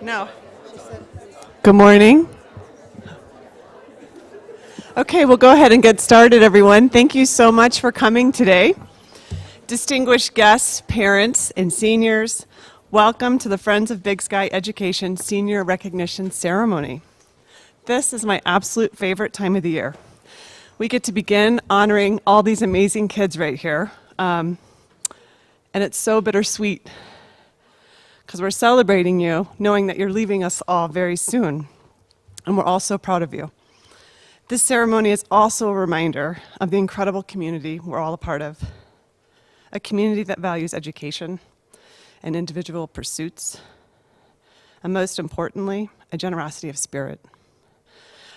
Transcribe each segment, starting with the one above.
No. Good morning. Okay, we'll go ahead and get started, everyone. Thank you so much for coming today. Distinguished guests, parents, and seniors, welcome to the Friends of Big Sky Education Senior Recognition Ceremony. This is my absolute favorite time of the year. We get to begin honoring all these amazing kids right here. And it's so bittersweet because we're celebrating you, knowing that you're leaving us all very soon. And we're all so proud of you. This ceremony is also a reminder of the incredible community we're all a part of. A community that values education and individual pursuits, and most importantly, a generosity of spirit.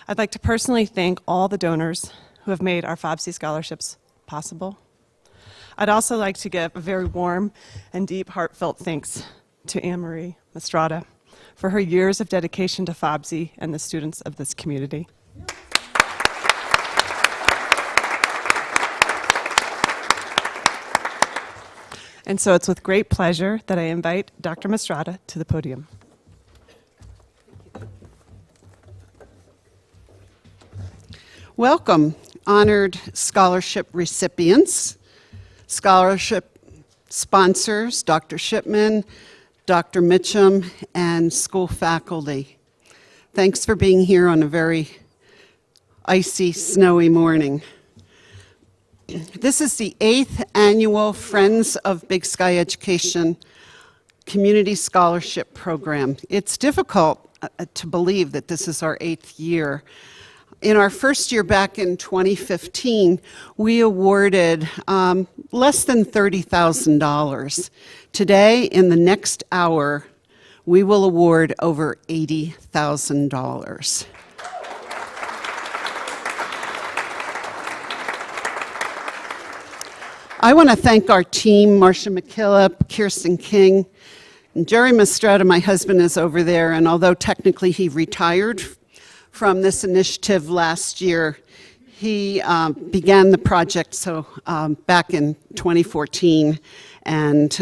I'd like to personally thank all the donors who have made our FOBSE scholarships possible. I'd also like to give a very warm and deep heartfelt thanks to Anne-Marie Mastrata for her years of dedication to FOBSE and the students of this community. And so it's with great pleasure that I invite Dr. Mastrata to the podium. Welcome, honored scholarship recipients, scholarship sponsors, Dr. Shipman, Dr. Mitchum, and school faculty. Thanks for being here on a very icy, snowy morning. This is the 8th annual Friends of Big Sky Education Community Scholarship Program. It's difficult to believe that this is our 8th year. In our first year back in 2015, we awarded less than $30,000. Today, in the next hour, we will award over $80,000. I want to thank our team, Marcia Mckillip, Kirsten King, and Jerry Mastretta, my husband, is over there, and although technically he retired from this initiative last year, he began the project back in 2014, and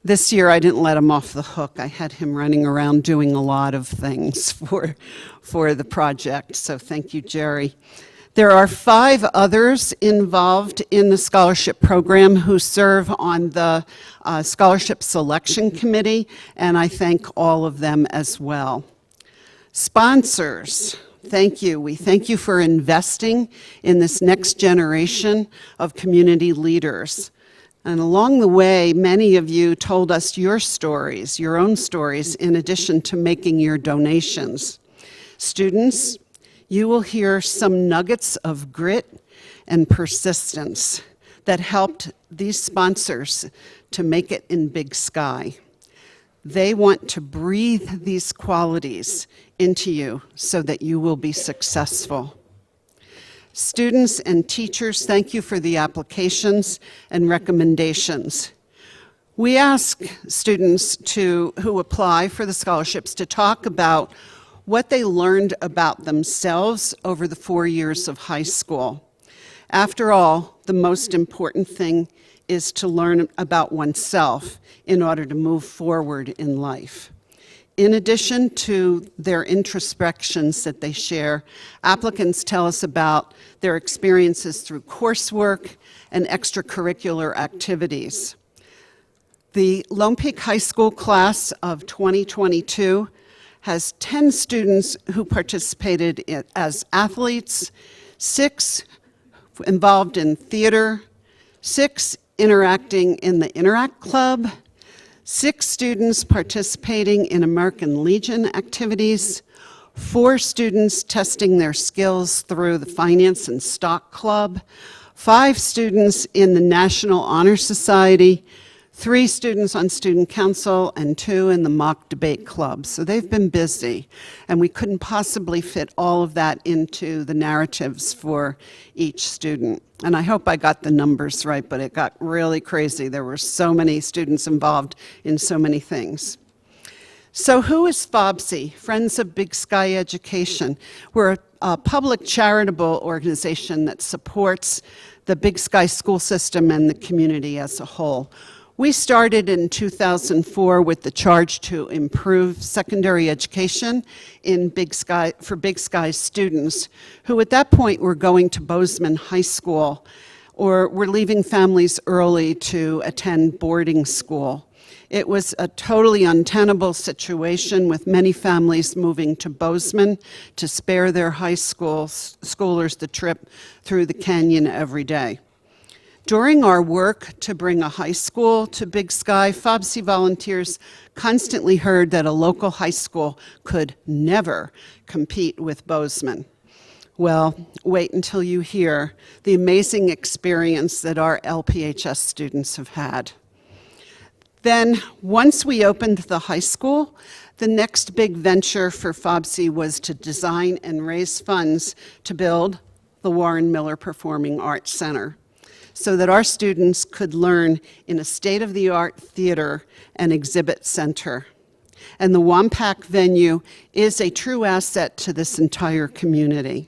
this year I didn't let him off the hook. I had him running around doing a lot of things for the project, so thank you, Jerry. There are 5 others involved in the scholarship program who serve on the scholarship selection committee, and I thank all of them as well. Sponsors, thank you. We thank you for investing in this next generation of community leaders. And along the way, many of you told us your stories, your own stories, in addition to making your donations. Students, you will hear some nuggets of grit and persistence that helped these sponsors to make it in Big Sky. They want to breathe these qualities into you so that you will be successful. Students and teachers, thank you for the applications and recommendations. We ask students who apply for the scholarships to talk about what they learned about themselves over the 4 years of high school. After all, the most important thing is to learn about oneself in order to move forward in life. In addition to their introspections that they share, applicants tell us about their experiences through coursework and extracurricular activities. The Lone Peak High School class of 2022 has 10 students who participated as athletes, 6 involved in theater, 6 interacting in the Interact Club, 6 students participating in American Legion activities, 4 students testing their skills through the Finance and Stock Club, 5 students in the National Honor Society, 3 students on student council, and 2 in the mock debate club. So they've been busy, and we couldn't possibly fit all of that into the narratives for each student. And I hope I got the numbers right, but it got really crazy. There were so many students involved in so many things. So who is FOBSE, Friends of Big Sky Education? We're a public charitable organization that supports the Big Sky school system and the community as a whole. We started in 2004 with the charge to improve secondary education for Big Sky students who at that point were going to Bozeman High School or were leaving families early to attend boarding school. It was a totally untenable situation with many families moving to Bozeman to spare their high schoolers the trip through the canyon every day. During our work to bring a high school to Big Sky, FOBSE volunteers constantly heard that a local high school could never compete with Bozeman. Well, wait until you hear the amazing experience that our LPHS students have had. Then, once we opened the high school, the next big venture for FOBSE was to design and raise funds to build the Warren Miller Performing Arts Center, so that our students could learn in a state-of-the-art theater and exhibit center. And the Wampac venue is a true asset to this entire community.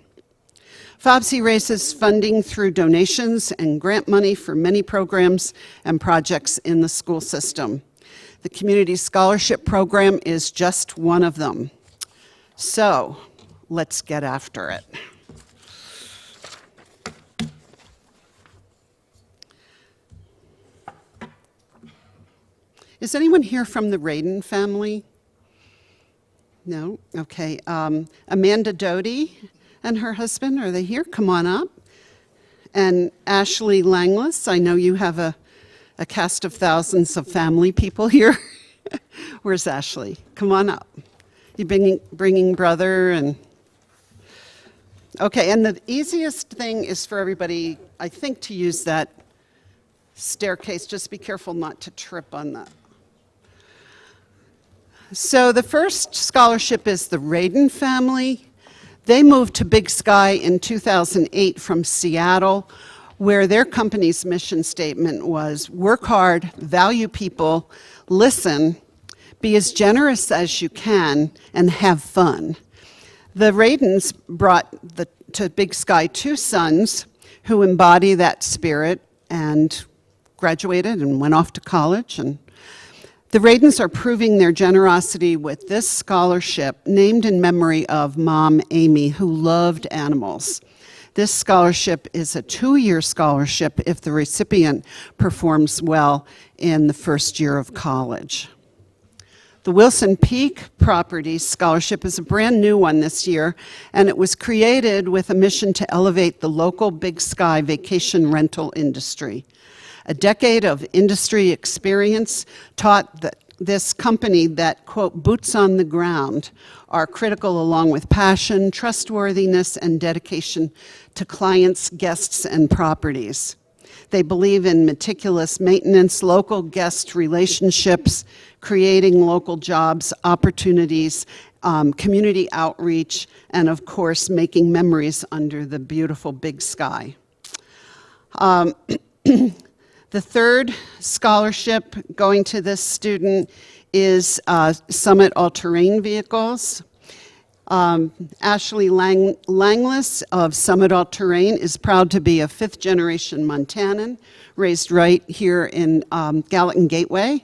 FOBSE raises funding through donations and grant money for many programs and projects in the school system. The Community Scholarship Program is just one of them. So, let's get after it. Is anyone here from the Radin family? No? Okay. Amanda Doty and her husband, are they here? Come on up. And Ashley Langless, I know you have a cast of thousands of family people here. Where's Ashley? Come on up. You bringing brother and... Okay, and the easiest thing is for everybody, I think, to use that staircase. Just be careful not to trip on that. So the first scholarship is the Radin family. They moved to Big Sky in 2008 from Seattle, where their company's mission statement was work hard, value people, listen, be as generous as you can, and have fun. The Radins brought to Big Sky two sons who embody that spirit and graduated and went off to college. And the Radins are proving their generosity with this scholarship named in memory of Mom Amy, who loved animals. This scholarship is a 2-year scholarship if the recipient performs well in the first year of college. The Wilson Peak Properties Scholarship is a brand new one this year, and it was created with a mission to elevate the local Big Sky vacation rental industry. A decade of industry experience taught that this company that, quote, boots on the ground are critical along with passion, trustworthiness, and dedication to clients, guests, and properties. They believe in meticulous maintenance, local guest relationships, creating local jobs, opportunities, community outreach, and of course, making memories under the beautiful Big Sky. The third scholarship going to this student is Summit All-Terrain Vehicles. Ashley Langless of Summit All-Terrain is proud to be a fifth-generation Montanan, raised right here in Gallatin Gateway.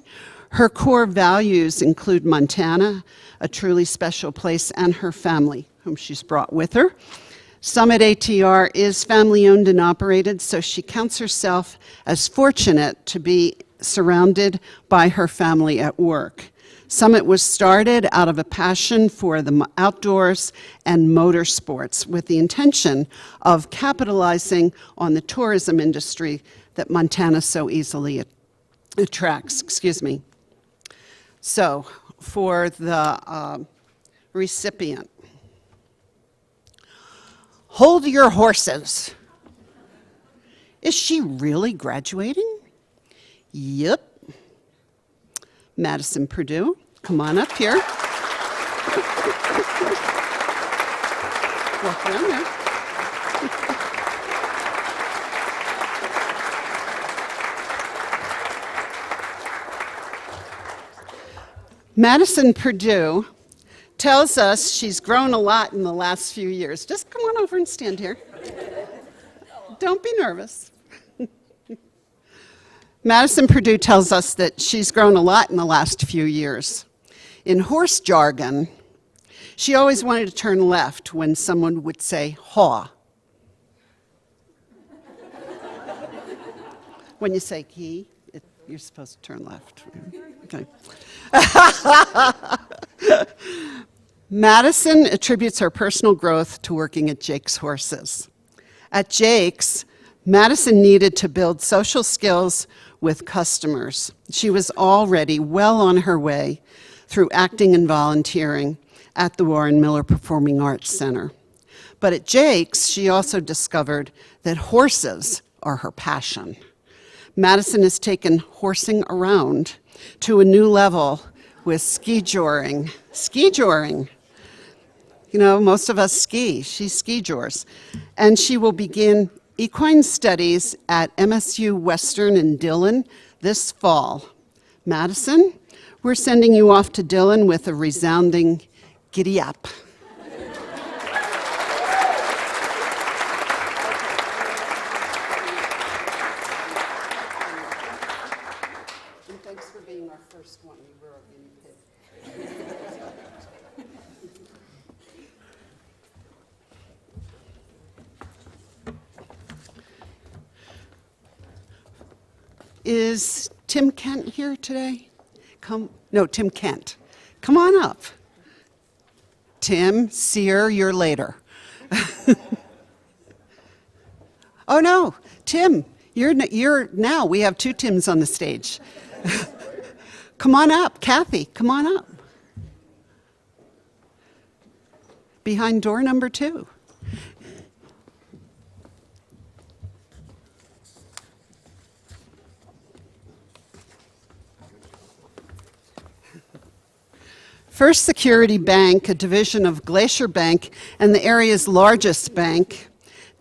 Her core values include Montana, a truly special place, and her family, whom she's brought with her. Summit ATR is family-owned and operated, so she counts herself as fortunate to be surrounded by her family at work. Summit was started out of a passion for the outdoors and motorsports with the intention of capitalizing on the tourism industry that Montana so easily attracts. So, for the recipient, hold your horses. Is she really graduating? Yep. Madison Purdue, come on up here. Walk around there. Madison Purdue tells us she's grown a lot in the last few years. Just come on over and stand here. Don't be nervous. Madison Purdue tells us that she's grown a lot in the last few years. In horse jargon, she always wanted to turn left when someone would say haw. When you say key, you're supposed to turn left. Okay. Madison attributes her personal growth to working at Jake's Horses. At Jake's, Madison needed to build social skills with customers. She was already well on her way through acting and volunteering at the Warren Miller Performing Arts Center. But at Jake's, she also discovered that horses are her passion. Madison has taken horsing around to a new level with ski joring. Ski joring. You know, most of us ski. She ski jors. And she will begin equine studies at MSU Western in Dillon this fall. Madison, we're sending you off to Dillon with a resounding giddy up. And thanks for being our first one. You were a guinea pig. Is Tim Kent here today? Tim Kent. Come on up. Tim, Sear, you're later. Oh no, Tim, you're now. We have two Tims on the stage. Come on up, Kathy, come on up. Behind door number 2. First Security Bank, a division of Glacier Bank and the area's largest bank,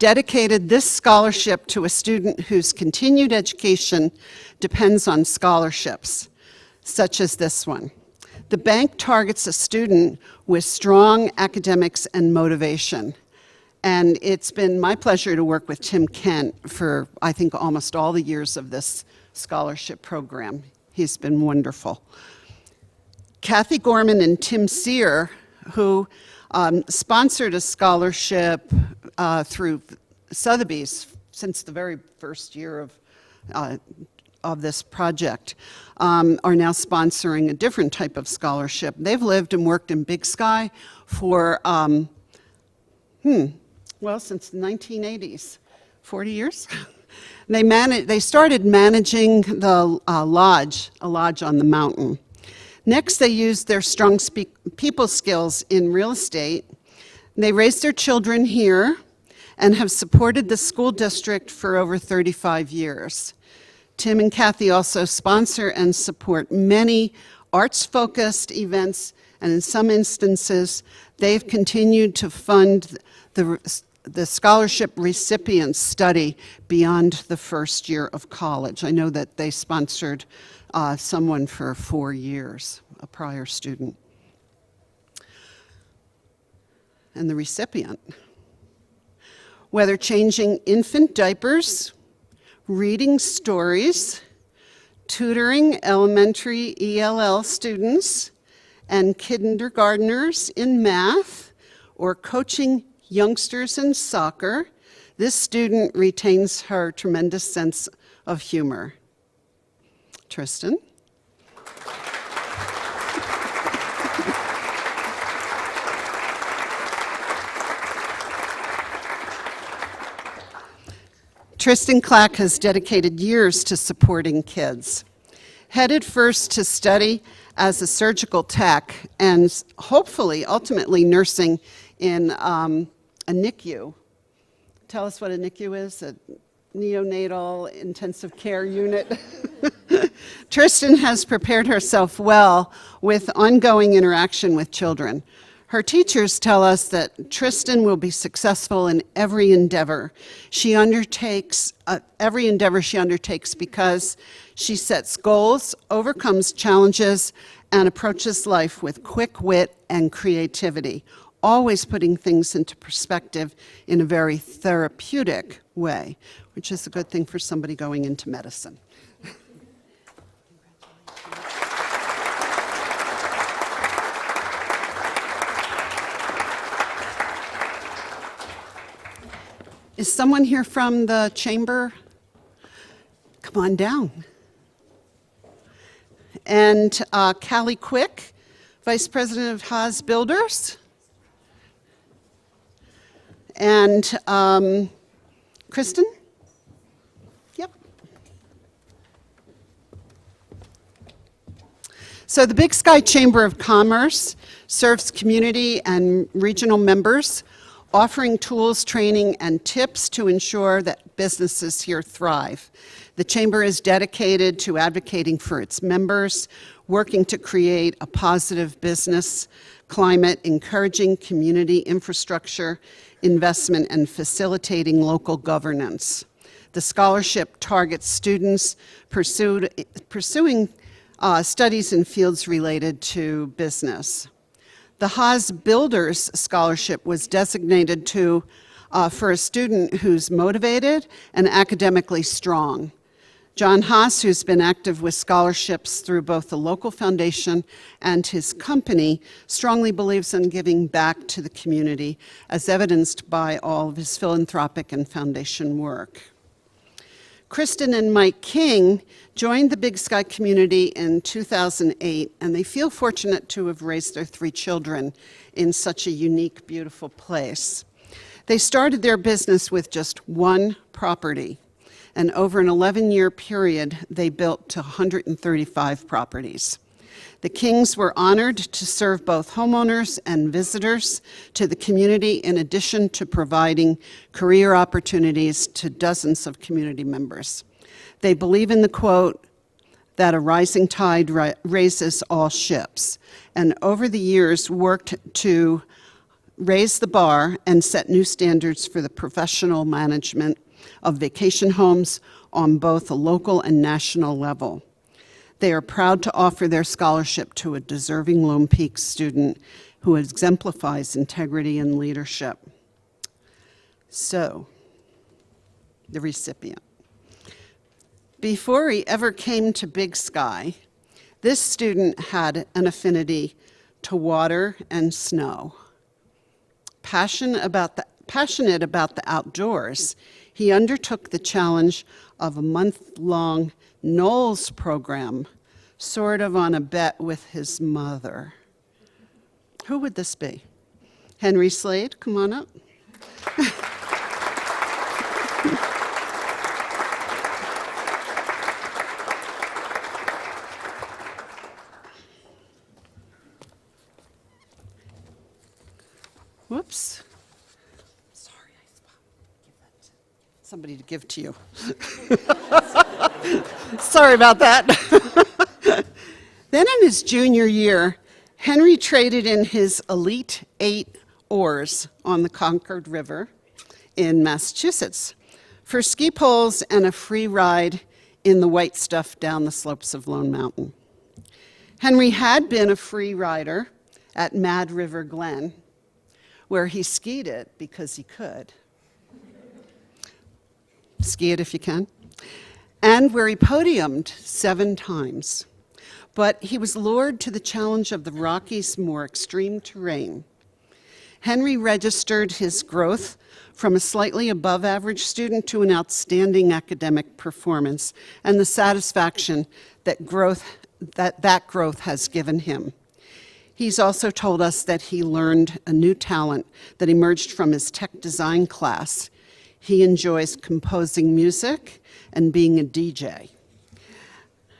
dedicated this scholarship to a student whose continued education depends on scholarships, such as this one. The bank targets a student with strong academics and motivation. And it's been my pleasure to work with Tim Kent for, I think, almost all the years of this scholarship program. He's been wonderful. Kathy Gorman and Tim Sear, who sponsored a scholarship through Sotheby's since the very first year of this project, are now sponsoring a different type of scholarship. They've lived and worked in Big Sky for, since the 1980s, 40 years. They started managing the a lodge on the mountain. Next, they used their strong people skills in real estate. They raised their children here and have supported the school district for over 35 years. Tim and Kathy also sponsor and support many arts-focused events, and in some instances, they've continued to fund the scholarship recipients' study beyond the first year of college. I know that they sponsored someone for 4 years, a prior student. And the recipient, whether changing infant diapers, reading stories, tutoring elementary ELL students and kindergartners in math, or coaching youngsters in soccer, this student retains her tremendous sense of humor. Tristan. Tristan Clack has dedicated years to supporting kids. Headed first to study as a surgical tech and hopefully, ultimately, nursing in a NICU. Tell us what a NICU is, a neonatal intensive care unit. Tristan has prepared herself well with ongoing interaction with children. Her teachers tell us that Tristan will be successful in every endeavor she undertakes, because she sets goals, overcomes challenges, and approaches life with quick wit and creativity, always putting things into perspective in a very therapeutic way, which is a good thing for somebody going into medicine. Is someone here from the chamber? Come on down. And Callie Quick, Vice President of Haas Builders. And Kristen? Yep. So the Big Sky Chamber of Commerce serves community and regional members, offering tools, training, and tips to ensure that businesses here thrive. The Chamber is dedicated to advocating for its members, working to create a positive business climate, encouraging community infrastructure investment, and facilitating local governance. The scholarship targets students pursuing studies in fields related to business. The Haas Builders Scholarship was designated for a student who's motivated and academically strong. John Haas, who's been active with scholarships through both the local foundation and his company, strongly believes in giving back to the community, as evidenced by all of his philanthropic and foundation work. Kristen and Mike King joined the Big Sky community in 2008, and they feel fortunate to have raised their 3 children in such a unique, beautiful place. They started their business with just 1 property, and over an 11-year period, they built to 135 properties. The Kings were honored to serve both homeowners and visitors to the community, in addition to providing career opportunities to dozens of community members. They believe in the quote that a rising tide raises all ships, and over the years worked to raise the bar and set new standards for the professional management of vacation homes on both a local and national level. They are proud to offer their scholarship to a deserving Lone Peak student who exemplifies integrity and leadership. So, the recipient. Before he ever came to Big Sky, this student had an affinity to water and snow. Passionate about the outdoors, he undertook the challenge of a month-long Knowles program, sort of on a bet with his mother. Who would this be? Henry Slade, come on up. Whoops. Sorry, give that to somebody to give to you. Sorry about that. Then in his junior year, Henry traded in his Elite 8 oars on the Concord River in Massachusetts for ski poles and a free ride in the white stuff down the slopes of Lone Mountain. Henry had been a free rider at Mad River Glen, where he skied it because he could. Ski it if you can. And where he podiumed 7 times. But he was lured to the challenge of the Rockies' more extreme terrain. Henry registered his growth from a slightly above average student to an outstanding academic performance, and the satisfaction that growth has given him. He's also told us that he learned a new talent that emerged from his tech design class. He enjoys composing music and being a DJ.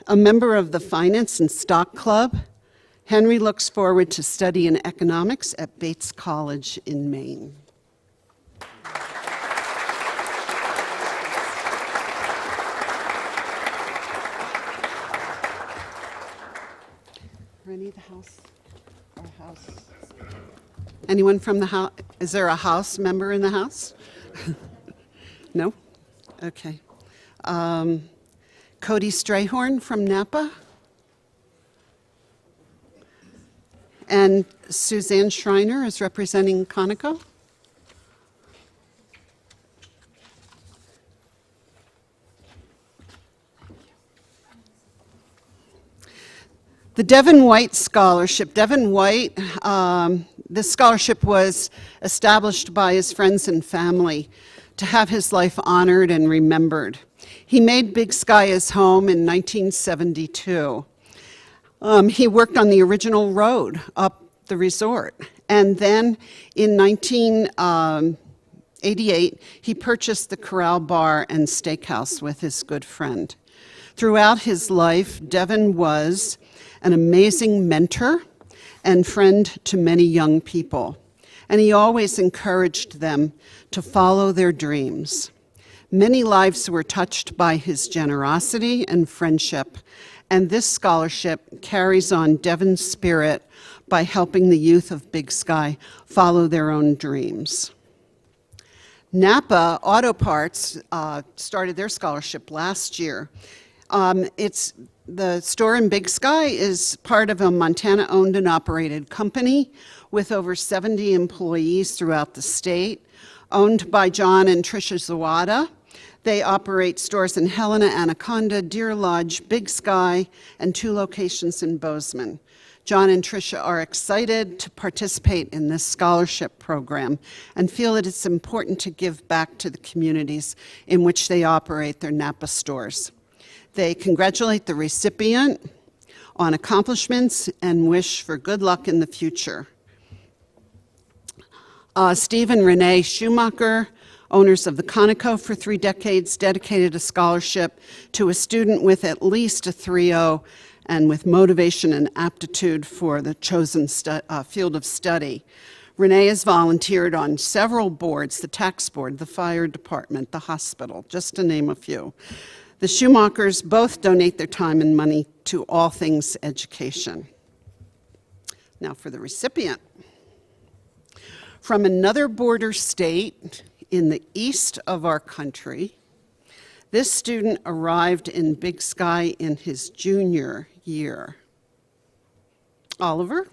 A member of the Finance and Stock Club, Henry looks forward to studying economics at Bates College in Maine. Rennie, the house. Our house. Anyone from the house? Is there a house member in the house? No? Okay. Cody Strayhorn from Napa. And Suzanne Schreiner is representing Conoco. The Devin White Scholarship. Devin White, this scholarship was established by his friends and family to have his life honored and remembered. He made Big Sky his home in 1972. He worked on the original road up the resort. And then in 1988, he purchased the Corral Bar and Steakhouse with his good friend. Throughout his life, Devin was an amazing mentor and friend to many young people. And he always encouraged them to follow their dreams. Many lives were touched by his generosity and friendship, and this scholarship carries on Devin's spirit by helping the youth of Big Sky follow their own dreams. Napa Auto Parts started their scholarship last year. The store in Big Sky is part of a Montana-owned and operated company with over 70 employees throughout the state, owned by John and Tricia Suazo. They operate stores in Helena, Anaconda, Deer Lodge, Big Sky, and 2 locations in Bozeman. John and Tricia are excited to participate in this scholarship program and feel that it's important to give back to the communities in which they operate their Napa stores. They congratulate the recipient on accomplishments and wish for good luck in the future. Steve and Renee Schumacher, owners of the Conoco for 3 decades, dedicated a scholarship to a student with at least a 3.0 and with motivation and aptitude for the chosen field of study. Renee has volunteered on several boards, the tax board, the fire department, the hospital, just to name a few. The Schumachers both donate their time and money to all things education. Now for the recipient. From another border state in the east of our country, this student arrived in Big Sky in his junior year. Oliver?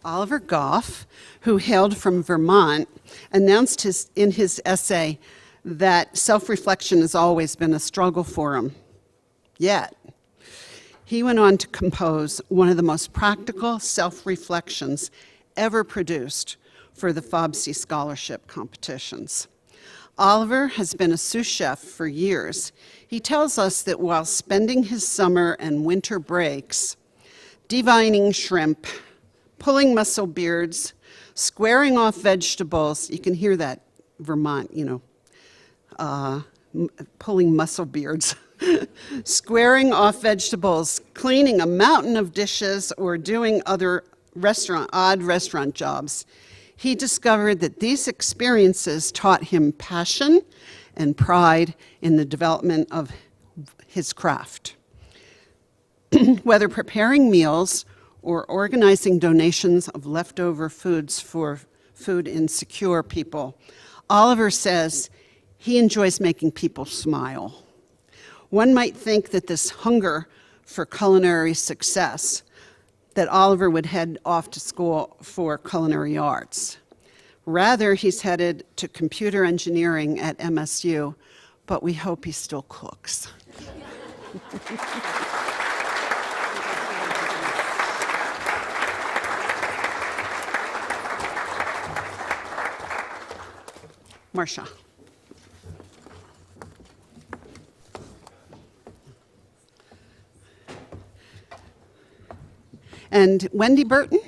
Oliver Goff, who hailed from Vermont, announced in his essay that self-reflection has always been a struggle for him. Yet, he went on to compose one of the most practical self-reflections ever produced for the FOBSE scholarship competitions. Oliver has been a sous chef for years. He tells us that while spending his summer and winter breaks divining shrimp, pulling mussel beards, squaring off vegetables, you can hear that Vermont, pulling mussel beards, squaring off vegetables, cleaning a mountain of dishes, or doing other odd restaurant jobs, he discovered that these experiences taught him passion and pride in the development of his craft. Whether preparing meals or organizing donations of leftover foods for food insecure people, Oliver says he enjoys making people smile. One might think that this hunger for culinary success, that Oliver would head off to school for culinary arts. Rather, he's headed to computer engineering at MSU, but we hope he still cooks. Marcia. And Wendy Burton?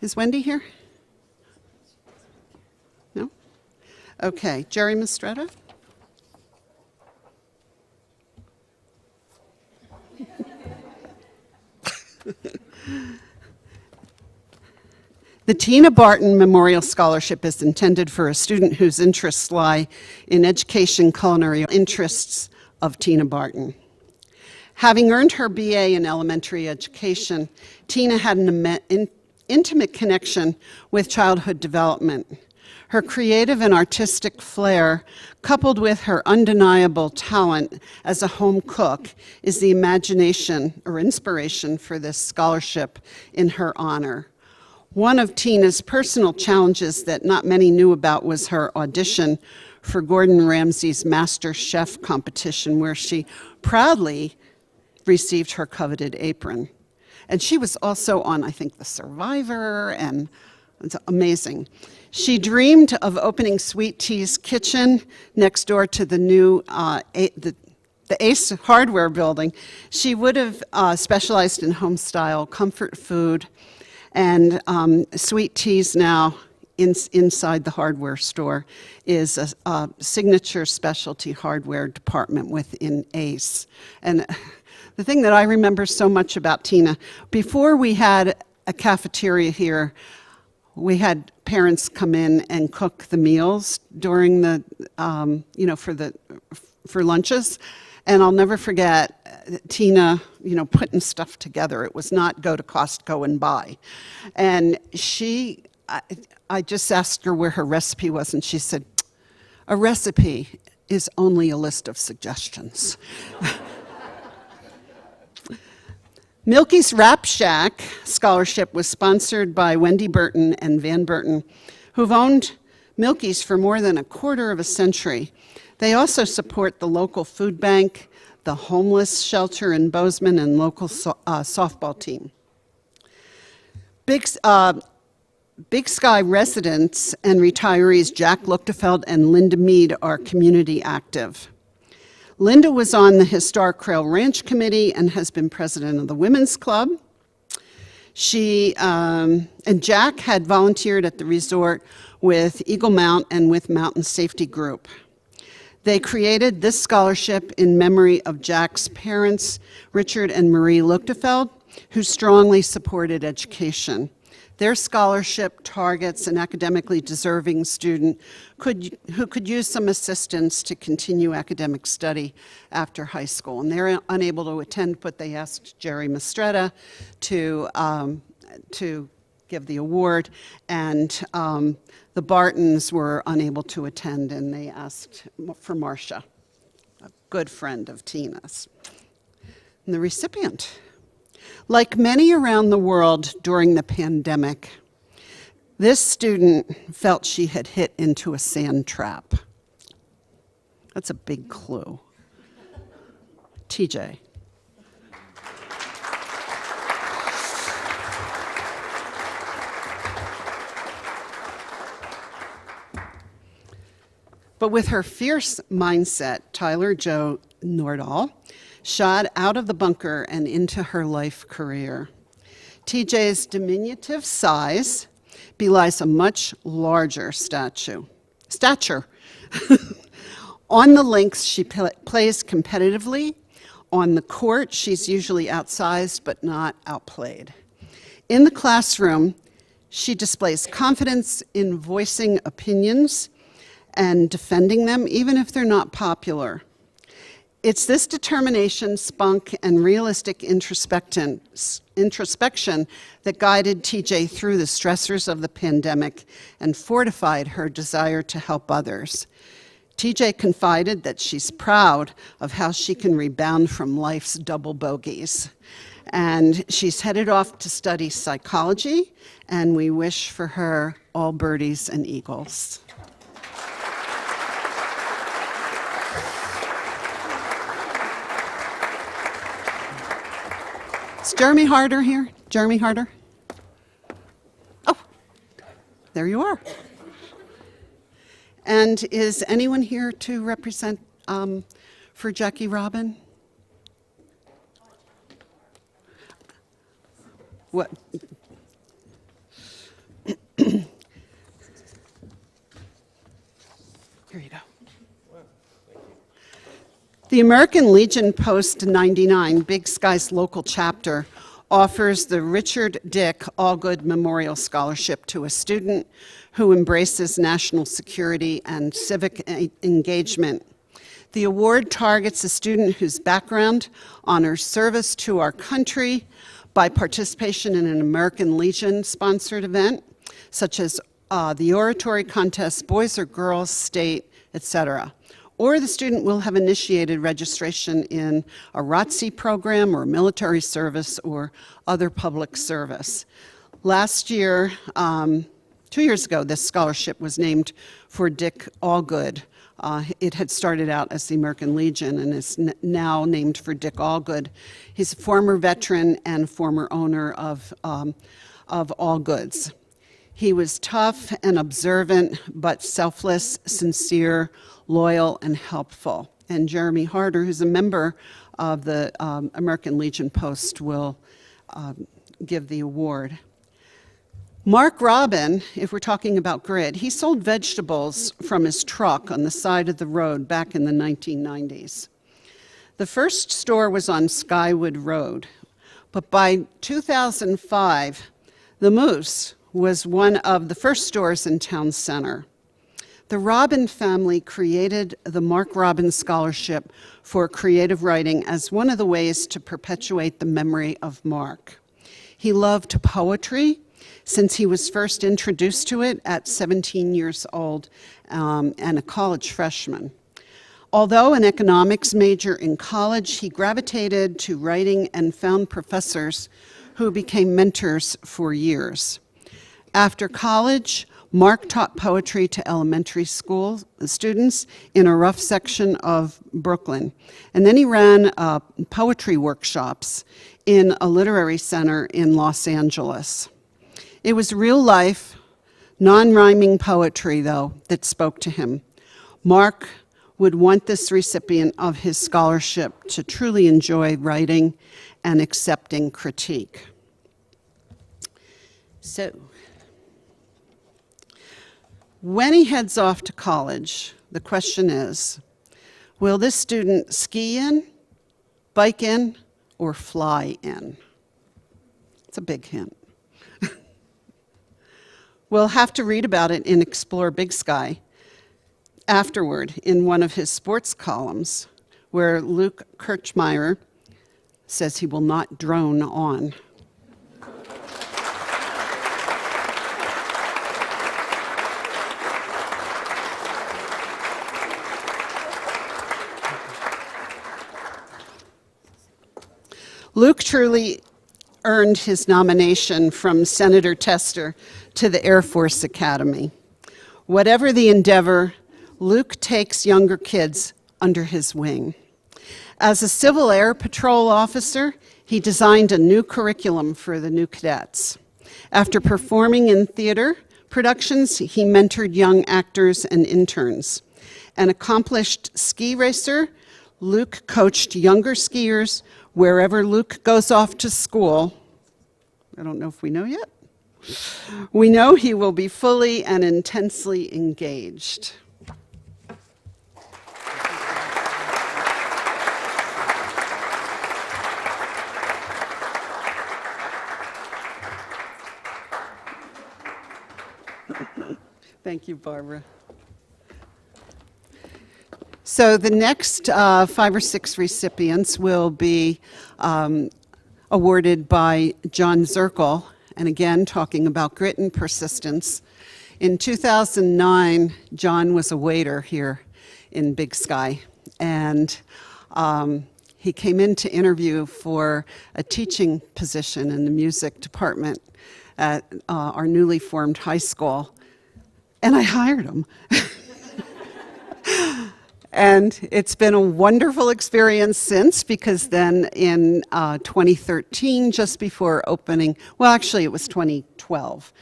Is Wendy here? No? Okay, Jerry Mastretta? The Tina Barton Memorial Scholarship is intended for a student whose interests lie in education, culinary interests of Tina Barton. Having earned her BA in elementary education, Tina had an intimate connection with childhood development. Her creative and artistic flair, coupled with her undeniable talent as a home cook, is the imagination or inspiration for this scholarship in her honor. One of Tina's personal challenges that not many knew about was her audition for Gordon Ramsay's Master Chef competition, where she proudly received her coveted apron. And she was also on, I think, The Survivor, and it's amazing. She dreamed of opening Sweet Tea's Kitchen next door to the new the Ace Hardware building. She would have specialized in home-style comfort food, and Sweet Tea's now inside the hardware store is a signature specialty hardware department within Ace. And the thing that I remember so much about Tina, before we had a cafeteria here, we had parents come in and cook the meals during the, for lunches. And I'll never forget Tina, putting stuff together. It was not go to Costco and buy. And I just asked her where her recipe was, and she said, a recipe is only a list of suggestions. Milky's Rap Shack scholarship was sponsored by Wendy Burton and Van Burton, who've owned Milky's for more than a quarter of a century. They also support the local food bank, the homeless shelter in Bozeman, and local softball team. Big Sky residents and retirees Jack Luchtefeld and Linda Mead are community active. Linda was on the Historic Trail Ranch Committee and has been president of the Women's Club. She and Jack had volunteered at the resort with Eagle Mount and with Mountain Safety Group. They created this scholarship in memory of Jack's parents, Richard and Marie Luchtefeld, who strongly supported education. Their scholarship targets an academically deserving student who could use some assistance to continue academic study after high school. And they're unable to attend, but they asked Jerry Mastretta to give the award. And the Bartons were unable to attend, and they asked for Marcia, a good friend of Tina's. And the recipient. Like many around the world during the pandemic, this student felt she had hit into a sand trap. That's a big clue. TJ. But with her fierce mindset, Tyler Jo Nordahl shot out of the bunker and into her life career. TJ's diminutive size belies a much larger stature. On the links, she plays competitively. On the court, she's usually outsized but not outplayed. In the classroom, she displays confidence in voicing opinions and defending them, even if they're not popular. It's this determination, spunk, and realistic introspection that guided TJ through the stressors of the pandemic and fortified her desire to help others. TJ confided that she's proud of how she can rebound from life's double bogeys. And she's headed off to study psychology, and we wish for her all birdies and eagles. Is Jeremy Harder here? Jeremy Harder? Oh, there you are. And is anyone here to represent for Jackie Robin? What? Here you go. The American Legion Post 99, Big Sky's local chapter, offers the Richard Dick Allgood Memorial Scholarship to a student who embraces national security and civic engagement. The award targets a student whose background honors service to our country by participation in an American Legion-sponsored event, such as the oratory contest, boys or girls, state, etc. Or the student will have initiated registration in a ROTC program or military service or other public service. Last year, 2 years ago, this scholarship was named for Dick Allgood. It had started out as the American Legion and is now named for Dick Allgood. He's a former veteran and former owner of Allgoods. He was tough and observant, but selfless, sincere, loyal, and helpful. And Jeremy Harder, who's a member of the American Legion Post, will give the award. Mark Robin, if we're talking about grit, he sold vegetables from his truck on the side of the road back in the 1990s. The first store was on Skywood Road, but by 2005, the Moose was one of the first stores in town center. The Robin family created the Mark Robin Scholarship for Creative Writing as one of the ways to perpetuate the memory of Mark. He loved poetry since he was first introduced to it at 17 years old and a college freshman. Although an economics major in college, he gravitated to writing and found professors who became mentors for years. After college, Mark taught poetry to elementary school students in a rough section of Brooklyn. And then he ran poetry workshops in a literary center in Los Angeles. It was real life, non-rhyming poetry, though, that spoke to him. Mark would want this recipient of his scholarship to truly enjoy writing and accepting critique. So, when he heads off to college, the question is, will this student ski in, bike in, or fly in? It's a big hint. We'll have to read about it in Explore Big Sky afterward in one of his sports columns, where Luke Kirchmeier says he will not drone on. Luke truly earned his nomination from Senator Tester to the Air Force Academy. Whatever the endeavor, Luke takes younger kids under his wing. As a Civil Air Patrol officer, he designed a new curriculum for the new cadets. After performing in theater productions, he mentored young actors and interns. An accomplished ski racer, Luke coached younger skiers wherever Luke goes off to school. I don't know if we know yet. We know he will be fully and intensely engaged. Thank you, Barbara. So the next 5 or 6 recipients will be awarded by John Zirkle, and again, talking about grit and persistence. In 2009, John was a waiter here in Big Sky, and he came in to interview for a teaching position in the music department at our newly formed high school, and I hired him. And it's been a wonderful experience since, because then in 2013, just before opening, well, actually it was 2012,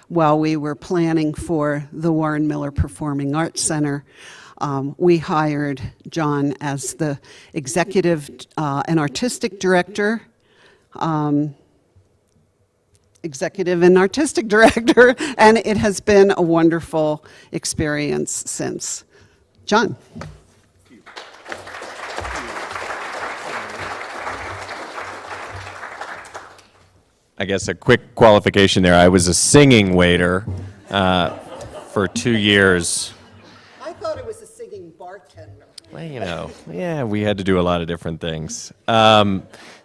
while we were planning for the Warren Miller Performing Arts Center, we hired John as the executive and artistic director, and it has been a wonderful experience since. John. I guess a quick qualification there. I was a singing waiter for 2 years. I thought it was a singing bartender. Well, you know, yeah, we had to do a lot of different things.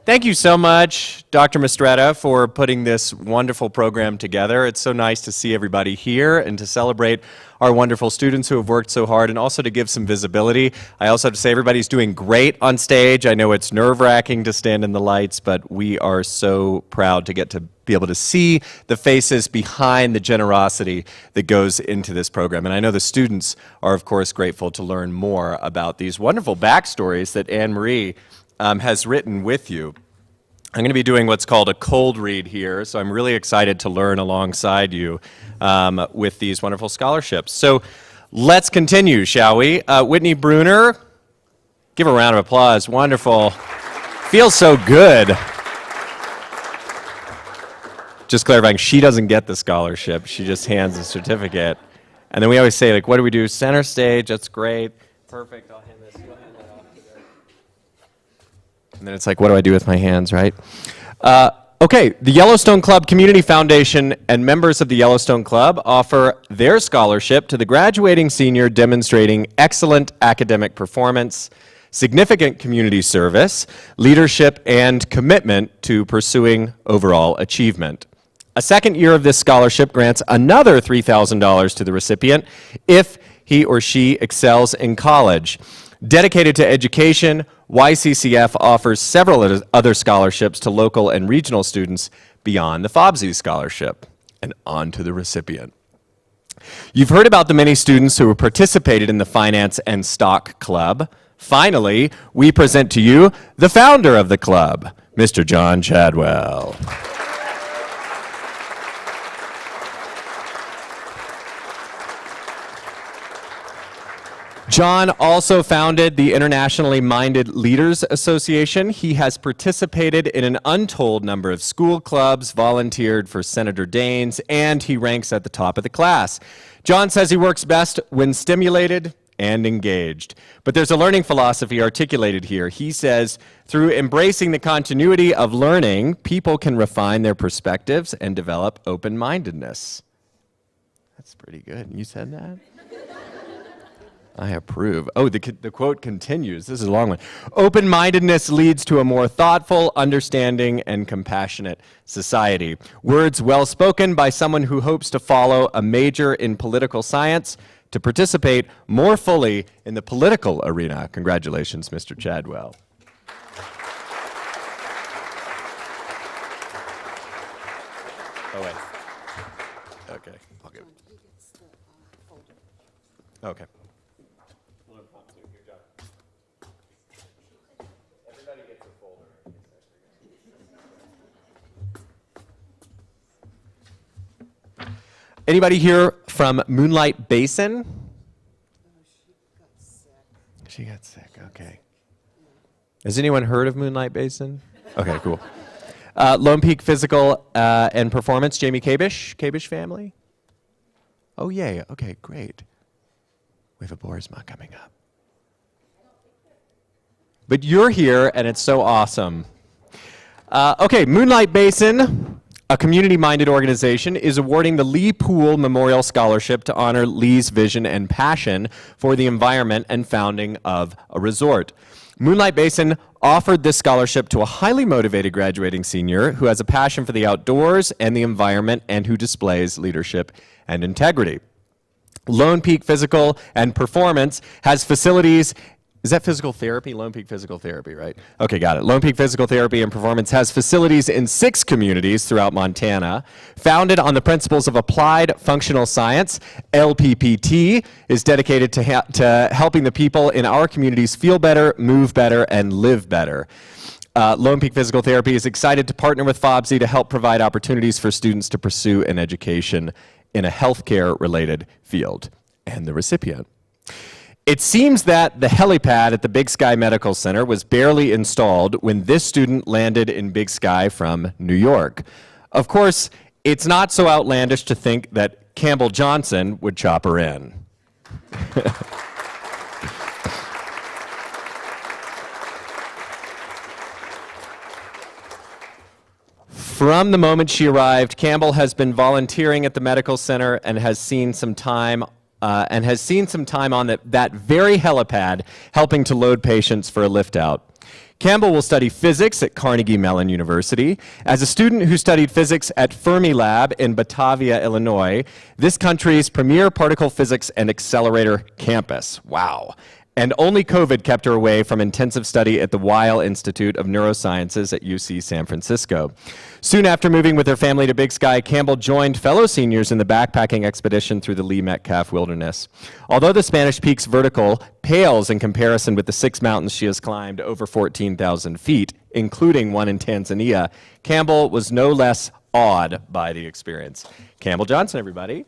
Thank you so much, Dr. Mastretta, for putting this wonderful program together. It's so nice to see everybody here and to celebrate our wonderful students who have worked so hard, and also to give some visibility. I also have to say everybody's doing great on stage. I know it's nerve-wracking to stand in the lights, but we are so proud to get to be able to see the faces behind the generosity that goes into this program. And I know the students are, of course, grateful to learn more about these wonderful backstories that Anne-Marie has written with you. I'm going to be doing what's called a cold read here, so I'm really excited to learn alongside you with these wonderful scholarships. So let's continue, shall we? Whitney Bruner, give a round of applause. Wonderful. Feels so good. Just clarifying, she doesn't get the scholarship. She just hands the certificate. And then we always say, like, what do we do? Center stage, that's great. Perfect, I'll hand this. You'll hand that off to her. And then it's like, what do I do with my hands, right? Okay, the Yellowstone Club Community Foundation and members of the Yellowstone Club offer their scholarship to the graduating senior demonstrating excellent academic performance, significant community service, leadership, and commitment to pursuing overall achievement. A second year of this scholarship grants another $3,000 to the recipient if he or she excels in college. Dedicated to education, YCCF offers several other scholarships to local and regional students beyond the FOBSE scholarship. And on to the recipient. You've heard about the many students who have participated in the Finance and Stock Club. Finally, we present to you the founder of the club, Mr. John Chadwell. John also founded the Internationally Minded Leaders Association. He has participated in an untold number of school clubs, volunteered for Senator Daines, and he ranks at the top of the class. John says he works best when stimulated and engaged. But there's a learning philosophy articulated here. He says, through embracing the continuity of learning, people can refine their perspectives and develop open-mindedness. That's pretty good. You said that? I approve. Oh, the quote continues. This is a long one. Open-mindedness leads to a more thoughtful, understanding, and compassionate society. Words well spoken by someone who hopes to follow a major in political science to participate more fully in the political arena. Congratulations, Mr. Chadwell. Oh, wait. Okay. I'll give it. Okay. Anybody here from Moonlight Basin? She got sick, okay. Has anyone heard of Moonlight Basin? Okay, cool. Lone Peak Physical and Performance, Jamie Kabish family? Oh, yay, okay, great. We have a Borisma coming up. But you're here, and it's so awesome. Okay, Moonlight Basin, a community-minded organization, is awarding the Lee Poole Memorial Scholarship to honor Lee's vision and passion for the environment and founding of a resort. Moonlight Basin offered this scholarship to a highly motivated graduating senior who has a passion for the outdoors and the environment and who displays leadership and integrity. Lone Peak Physical and Performance has facilities. Is that physical therapy? Lone Peak Physical Therapy, right? Okay, got it. Lone Peak Physical Therapy and Performance has facilities in 6 communities throughout Montana. Founded on the principles of applied functional science, LPPT is dedicated to helping the people in our communities feel better, move better, and live better. Lone Peak Physical Therapy is excited to partner with FOBSE to help provide opportunities for students to pursue an education in a healthcare-related field. And the recipient. It seems that the helipad at the Big Sky Medical Center was barely installed when this student landed in Big Sky from New York. Of course, it's not so outlandish to think that Campbell Johnson would chop her in. From the moment she arrived, Campbell has been volunteering at the medical center and has seen some time on that very helipad helping to load patients for a lift out. Campbell will study physics at Carnegie Mellon University. As a student who studied physics at Fermilab in Batavia, Illinois, this country's premier particle physics and accelerator campus. Wow. And only COVID kept her away from intensive study at the Weil Institute of Neurosciences at UC San Francisco. Soon after moving with her family to Big Sky, Campbell joined fellow seniors in the backpacking expedition through the Lee Metcalf Wilderness. Although the Spanish Peaks vertical pales in comparison with the 6 mountains she has climbed over 14,000 feet, including one in Tanzania, Campbell was no less awed by the experience. Campbell Johnson, everybody.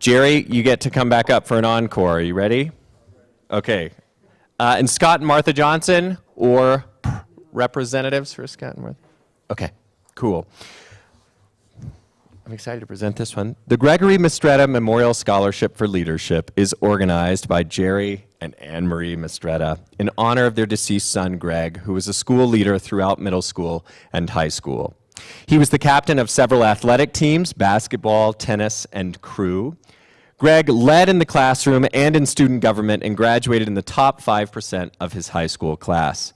Jerry, you get to come back up for an encore. Are you ready? Okay. And Scott and Martha Johnson, or representatives for Scott and Martha? Okay, cool. I'm excited to present this one. The Gregory Mastretta Memorial Scholarship for Leadership is organized by Jerry and Anne Marie Mastretta in honor of their deceased son, Greg, who was a school leader throughout middle school and high school. He was the captain of several athletic teams, basketball, tennis, and crew. Greg led in the classroom and in student government and graduated in the top 5% of his high school class.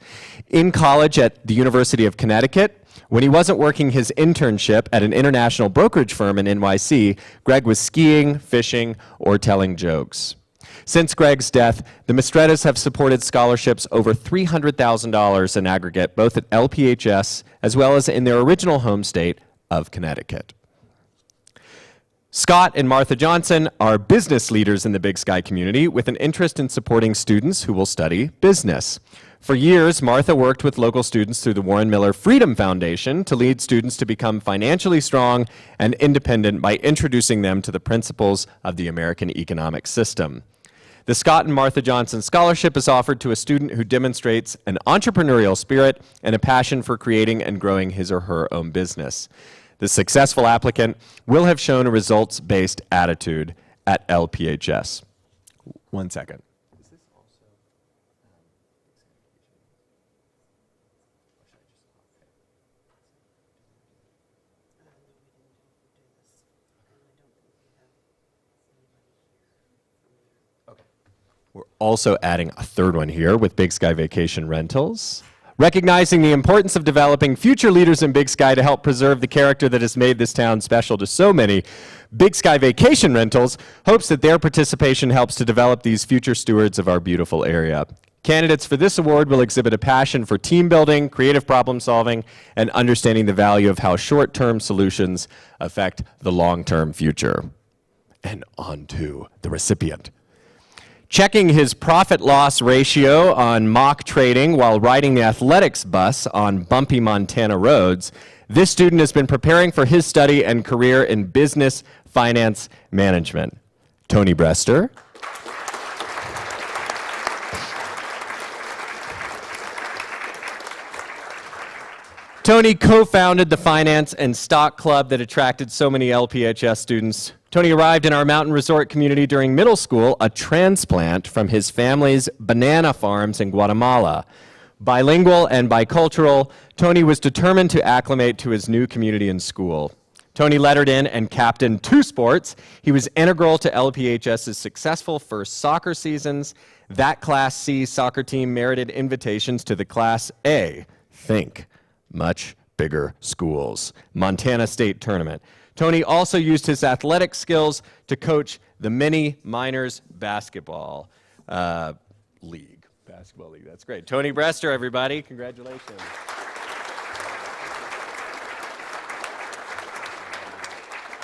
In college at the University of Connecticut, when he wasn't working his internship at an international brokerage firm in NYC, Greg was skiing, fishing, or telling jokes. Since Greg's death, the Mastrettas have supported scholarships over $300,000 in aggregate, both at LPHS as well as in their original home state of Connecticut. Scott and Martha Johnson are business leaders in the Big Sky community with an interest in supporting students who will study business. For years, Martha worked with local students through the Warren Miller Freedom Foundation to lead students to become financially strong and independent by introducing them to the principles of the American economic system. The Scott and Martha Johnson Scholarship is offered to a student who demonstrates an entrepreneurial spirit and a passion for creating and growing his or her own business. The successful applicant will have shown a results-based attitude at LPHS. 1 second. Is this also, okay. We're also adding a third one here with Big Sky Vacation Rentals. Recognizing the importance of developing future leaders in Big Sky to help preserve the character that has made this town special to so many, Big Sky Vacation Rentals hopes that their participation helps to develop these future stewards of our beautiful area. Candidates for this award will exhibit a passion for team building, creative problem solving, and understanding the value of how short-term solutions affect the long-term future. And on to the recipient. Checking his profit-loss ratio on mock trading while riding the athletics bus on bumpy Montana roads, this student has been preparing for his study and career in business finance management. Tony Brester. Tony co-founded the finance and stock club that attracted so many LPHS students. Tony arrived in our mountain resort community during middle school, a transplant from his family's banana farms in Guatemala. Bilingual and bicultural, Tony was determined to acclimate to his new community and school. Tony lettered in and captained 2 sports. He was integral to LPHS's successful first soccer seasons. That Class C soccer team merited invitations to the Class A, think, much bigger schools, Montana State Tournament. Tony also used his athletic skills to coach the mini minors basketball league. That's great. Tony Brester, everybody. Congratulations.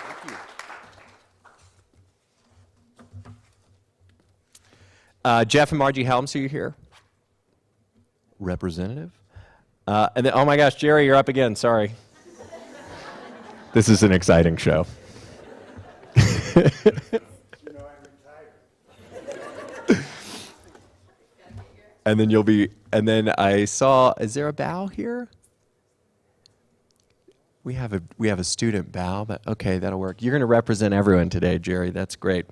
Thank you. Jeff and Margie Helms, are you here? Representative? And then, oh my gosh, Jerry, you're up again. Sorry. This is an exciting show. You know, I'm retired. And then you'll be, and then I saw, is there a bow here? We have a student bow, but okay, that'll work. You're going to represent everyone today, Jerry. That's great.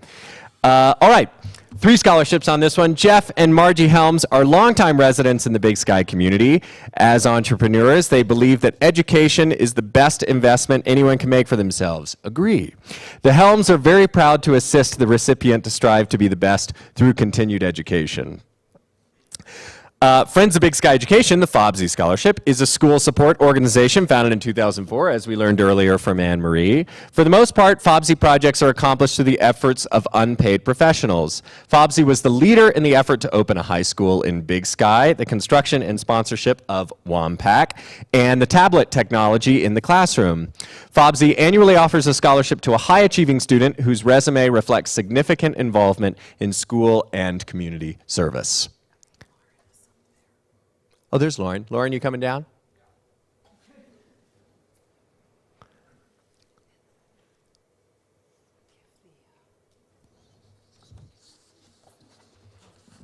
All right. 3 scholarships on this one. Jeff and Margie Helms are longtime residents in the Big Sky community. As entrepreneurs, they believe that education is the best investment anyone can make for themselves. Agree. The Helms are very proud to assist the recipient to strive to be the best through continued education. Friends of Big Sky Education, the FOBSE Scholarship, is a school support organization founded in 2004, as we learned earlier from Anne Marie. For the most part, FOBSE projects are accomplished through the efforts of unpaid professionals. FOBSE was the leader in the effort to open a high school in Big Sky, the construction and sponsorship of WAMPAC, and the tablet technology in the classroom. FOBSE annually offers a scholarship to a high-achieving student whose resume reflects significant involvement in school and community service. Oh, there's Lauren. Lauren, you coming down?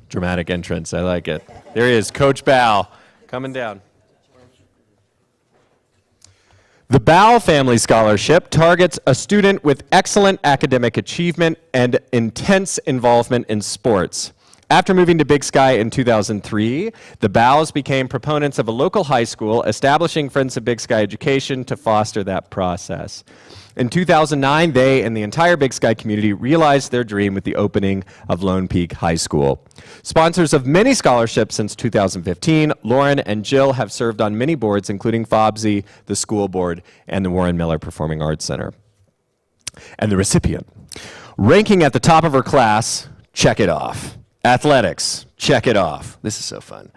Dramatic entrance. I like it. There he is, Coach Bough, coming down. The Bough Family Scholarship targets a student with excellent academic achievement and intense involvement in sports. After moving to Big Sky in 2003, the Boughs became proponents of a local high school, establishing Friends of Big Sky Education to foster that process. In 2009, they and the entire Big Sky community realized their dream with the opening of Lone Peak High School. Sponsors of many scholarships since 2015, Lauren and Jill have served on many boards, including FOBSE, the school board, and the Warren Miller Performing Arts Center. And the recipient, ranking at the top of her class, check it off. Athletics, check it off. This is so fun.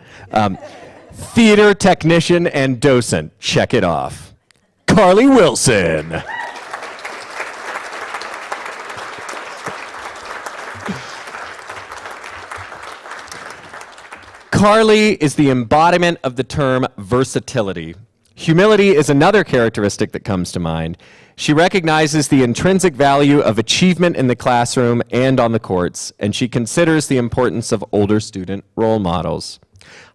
Theater technician and docent, check it off. Carly Wilson. Carly is the embodiment of the term versatility. Humility is another characteristic that comes to mind. She recognizes the intrinsic value of achievement in the classroom and on the courts, and she considers the importance of older student role models.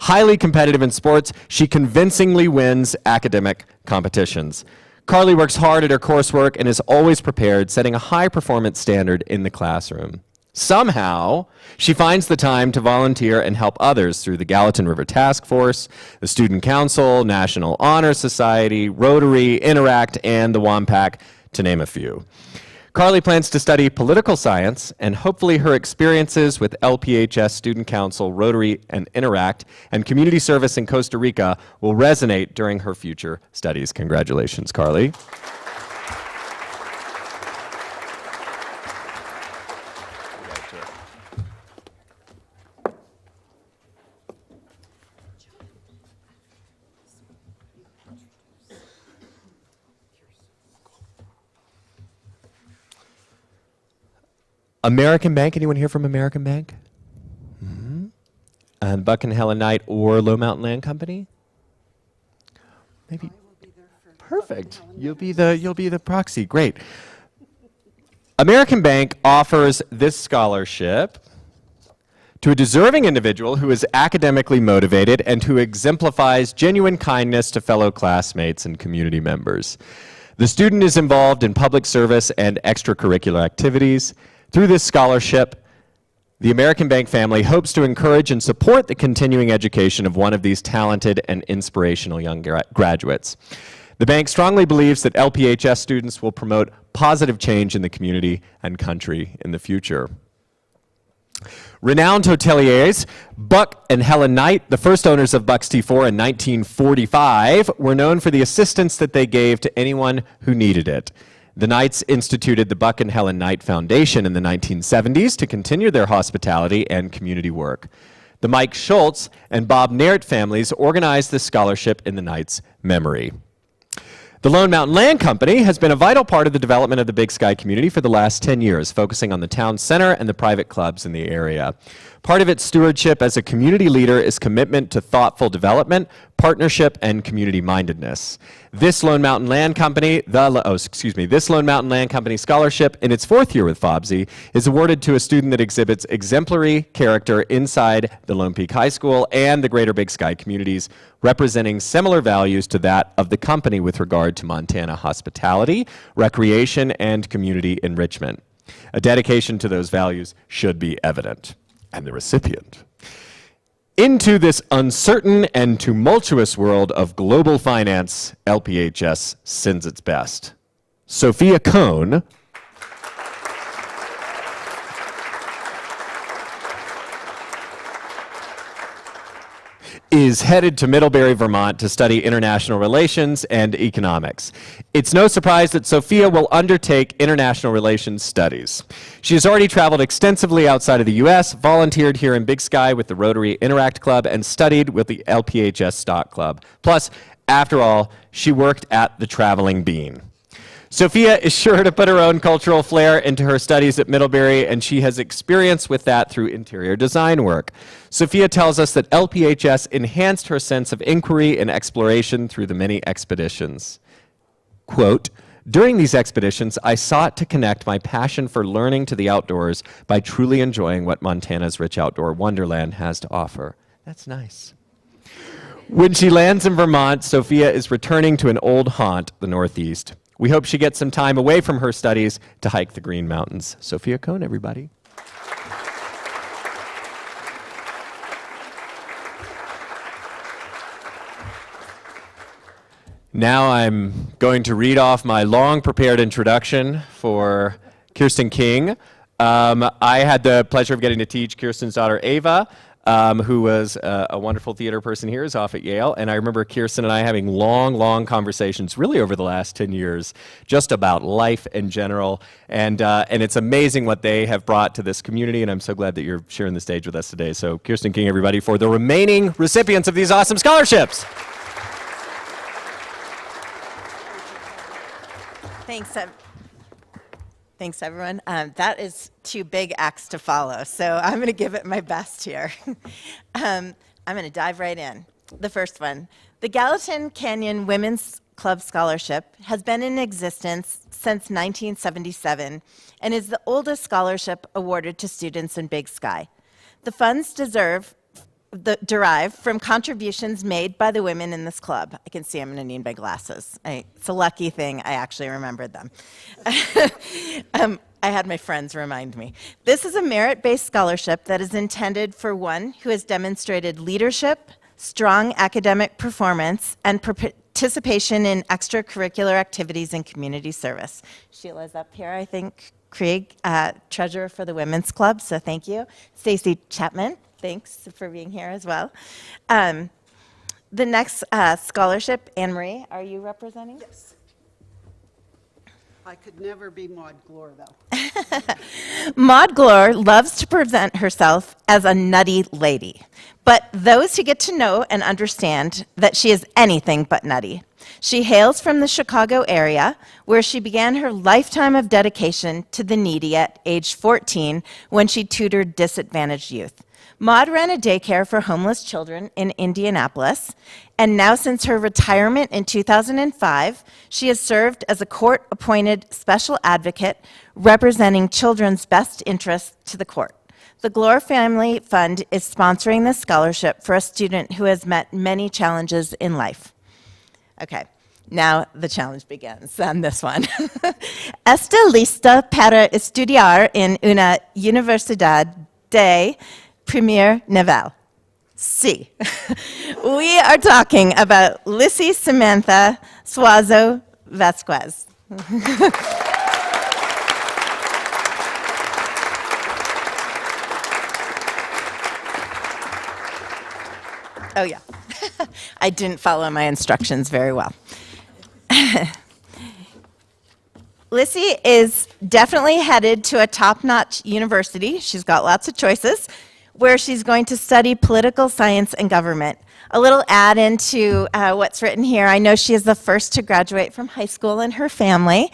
Highly competitive in sports, she convincingly wins academic competitions. Carly works hard at her coursework and is always prepared, setting a high performance standard in the classroom. Somehow, she finds the time to volunteer and help others through the Gallatin River Task Force, the Student Council, National Honor Society, Rotary, Interact, and the WAMPAC, to name a few. Carly plans to study political science, and hopefully her experiences with LPHS, Student Council, Rotary, and Interact, and community service in Costa Rica will resonate during her future studies. Congratulations, Carly. American Bank, anyone here from American Bank? Mm-hmm. And Buck and Helen Knight or Low Mountain Land Company? Maybe. Perfect. You'll be the proxy. Great. American Bank offers this scholarship to a deserving individual who is academically motivated and who exemplifies genuine kindness to fellow classmates and community members. The student is involved in public service and extracurricular activities. Through this scholarship, the American Bank family hopes to encourage and support the continuing education of one of these talented and inspirational young graduates. The bank strongly believes that LPHS students will promote positive change in the community and country in the future. Renowned hoteliers, Buck and Helen Knight, the first owners of Buck's T4 in 1945, were known for the assistance that they gave to anyone who needed it. The Knights instituted the Buck and Helen Knight Foundation in the 1970s to continue their hospitality and community work. The Mike Schultz and Bob Naird families organized this scholarship in the Knights' memory. The Lone Mountain Land Company has been a vital part of the development of the Big Sky community for the last 10 years, focusing on the town center and the private clubs in the area. Part of its stewardship as a community leader is commitment to thoughtful development, partnership, and community mindedness. This Lone Mountain Land Company, this Lone Mountain Land Company scholarship in its 4th year with FOBSE is awarded to a student that exhibits exemplary character inside the Lone Peak High School and the greater Big Sky communities, representing similar values to that of the company with regard to Montana hospitality, recreation, and community enrichment. A dedication to those values should be evident. And the recipient. Into this uncertain and tumultuous world of global finance, LPHS sends its best. Sophia Cohn is headed to Middlebury, Vermont to study international relations and economics. It's no surprise that Sophia will undertake international relations studies. She has already traveled extensively outside of the US, volunteered here in Big Sky with the Rotary Interact Club, and studied with the LPHS Stock Club. Plus, after all, she worked at the Traveling Bean. Sophia is sure to put her own cultural flair into her studies at Middlebury, and she has experience with that through interior design work. Sophia tells us that LPHS enhanced her sense of inquiry and exploration through the many expeditions. Quote, "During these expeditions, I sought to connect my passion for learning to the outdoors by truly enjoying what Montana's rich outdoor wonderland has to offer." That's nice. When she lands in Vermont, Sophia is returning to an old haunt, the Northeast. We hope she gets some time away from her studies to hike the Green Mountains. Sophia Cohn, everybody. Now I'm going to read off my long-prepared introduction for Kirsten King. I had the pleasure of getting to teach Kirsten's daughter, Ava, who was a wonderful theater person here, is off at Yale. And I remember Kirsten and I having long conversations, really over the last 10 years, just about life in general. And it's amazing what they have brought to this community, and I'm so glad that you're sharing the stage with us today. So Kirsten King, everybody, for the remaining recipients of these awesome scholarships. Thanks, everyone. That is 2 big acts to follow, so I'm going to give it my best here. I'm going to dive right in. The first one. The Gallatin Canyon Women's Club Scholarship has been in existence since 1977 and is the oldest scholarship awarded to students in Big Sky. The funds derive from contributions made by the women in this club. I can see I'm going to need my glasses. It's a lucky thing I actually remembered them. I had my friends remind me. This is a merit-based scholarship that is intended for one who has demonstrated leadership, strong academic performance, and participation in extracurricular activities and community service. Sheila's up here, I think. Craig, treasurer for the Women's Club, so thank you. Stacy Chapman. Thanks for being here as well. The next scholarship, Anne Marie, are you representing? Yes. I could never be Maud Glore, though. Maud Glore loves to present herself as a nutty lady, but those who get to know and understand that she is anything but nutty. She hails from the Chicago area, where she began her lifetime of dedication to the needy at age 14 when she tutored disadvantaged youth. Maud ran a daycare for homeless children in Indianapolis, and now since her retirement in 2005, she has served as a court-appointed special advocate representing children's best interests to the court. The Glore Family Fund is sponsoring this scholarship for a student who has met many challenges in life. Okay, now the challenge begins on this one. Está lista para estudiar en una universidad de primer nivel. Sí. We are talking about Lissy Samantha Suazo Vasquez. Oh yeah, I didn't follow my instructions very well. Lissy is definitely headed to a top-notch university. She's got lots of choices, where she's going to study political science and government. A little add into what's written here. I know she is the first to graduate from high school in her family,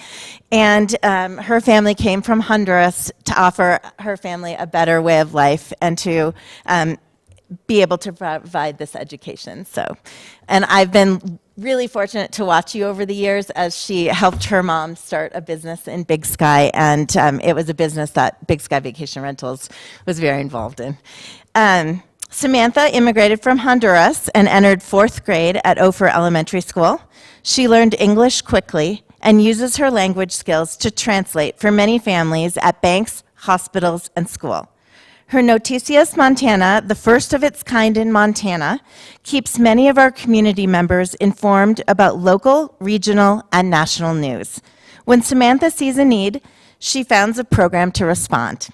and her family came from Honduras to offer her family a better way of life and to be able to provide this education. So, and I've been really fortunate to watch you over the years as she helped her mom start a business in Big Sky, and it was a business that Big Sky Vacation Rentals was very involved in. Samantha immigrated from Honduras and entered 4th grade at Ophir Elementary School. She learned English quickly and uses her language skills to translate for many families at banks, hospitals, and school. Her Noticias Montana, the first of its kind in Montana, keeps many of our community members informed about local, regional, and national news. When Samantha sees a need, she founds a program to respond.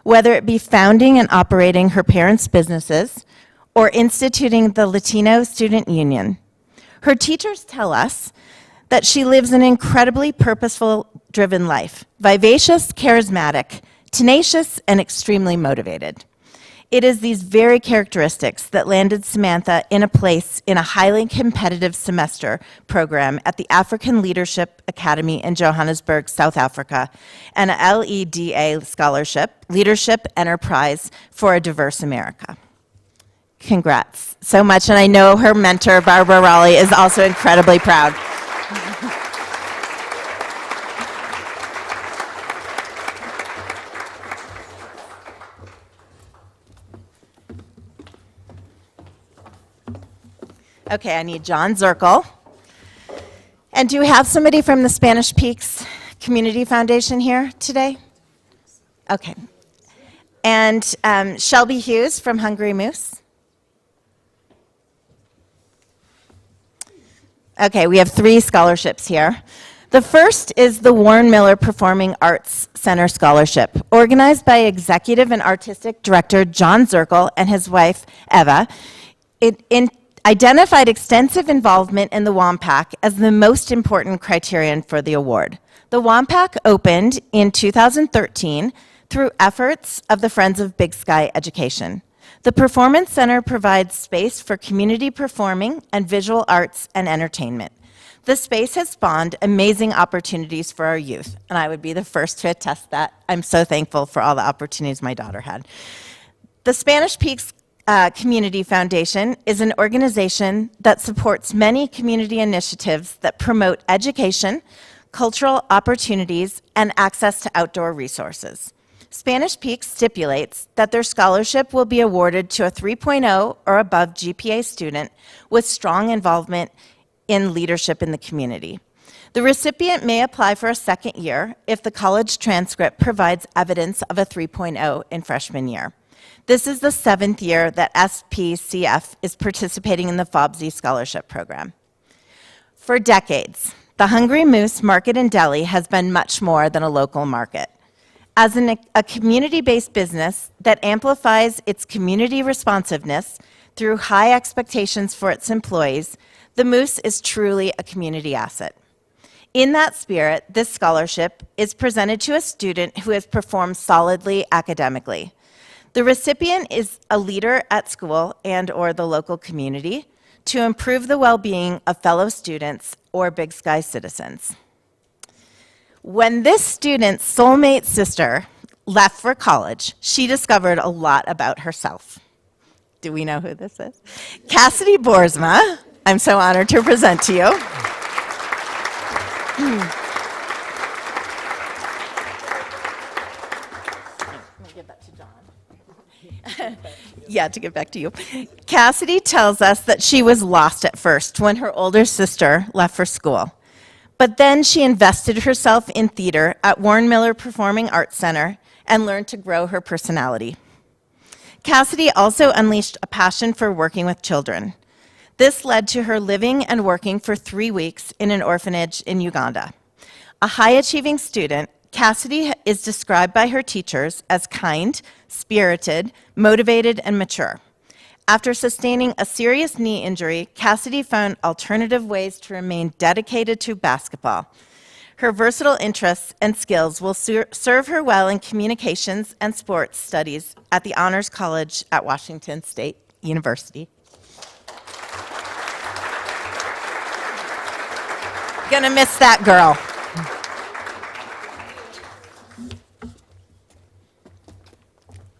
Whether it be founding and operating her parents' businesses or instituting the Latino Student Union, her teachers tell us that she lives an incredibly purposeful, driven life, vivacious, charismatic, tenacious, and extremely motivated. It is these very characteristics that landed Samantha in a place in a highly competitive semester program at the African Leadership Academy in Johannesburg, South Africa, and a LEDA scholarship, Leadership Enterprise for a Diverse America. Congrats so much, and I know her mentor, Barbara Raleigh, is also incredibly proud. Okay, I need John Zirkle. And do we have somebody from the Spanish Peaks Community Foundation here today? Okay. And Shelby Hughes from Hungry Moose. Okay, we have 3 scholarships here. The first is the Warren Miller Performing Arts Center Scholarship, organized by Executive and Artistic Director John Zirkle and his wife, Eva. It identified extensive involvement in the WAMPAC as the most important criterion for the award. The WAMPAC opened in 2013 through efforts of the Friends of Big Sky Education. The Performance Center provides space for community performing and visual arts and entertainment. The space has spawned amazing opportunities for our youth, and I would be the first to attest that. I'm so thankful for all the opportunities my daughter had. The Spanish Peaks Community Foundation is an organization that supports many community initiatives that promote education, cultural opportunities, and access to outdoor resources. Spanish Peaks stipulates that their scholarship will be awarded to a 3.0 or above GPA student with strong involvement in leadership in the community. The recipient may apply for a second year if the college transcript provides evidence of a 3.0 in freshman year. This is the 7th year that SPCF is participating in the FOBSE scholarship program. For decades, the Hungry Moose Market and Deli has been much more than a local market. As a community-based business that amplifies its community responsiveness through high expectations for its employees, the Moose is truly a community asset. In that spirit, this scholarship is presented to a student who has performed solidly academically. The recipient is a leader at school and/or the local community to improve the well-being of fellow students or Big Sky citizens. When this student's soulmate sister left for college, she discovered a lot about herself. Do we know who this is? Cassidy Boersma. I'm so honored to present to you. Yeah, to get back to you. Cassidy tells us that she was lost at first when her older sister left for school. But then she invested herself in theater at Warren Miller Performing Arts Center and learned to grow her personality. Cassidy also unleashed a passion for working with children. This led to her living and working for 3 weeks in an orphanage in Uganda. A high-achieving student, Cassidy is described by her teachers as kind, spirited, motivated, and mature. After sustaining a serious knee injury, Cassidy found alternative ways to remain dedicated to basketball. Her versatile interests and skills will serve her well in communications and sports studies at the Honors College at Washington State University. Gonna miss that girl.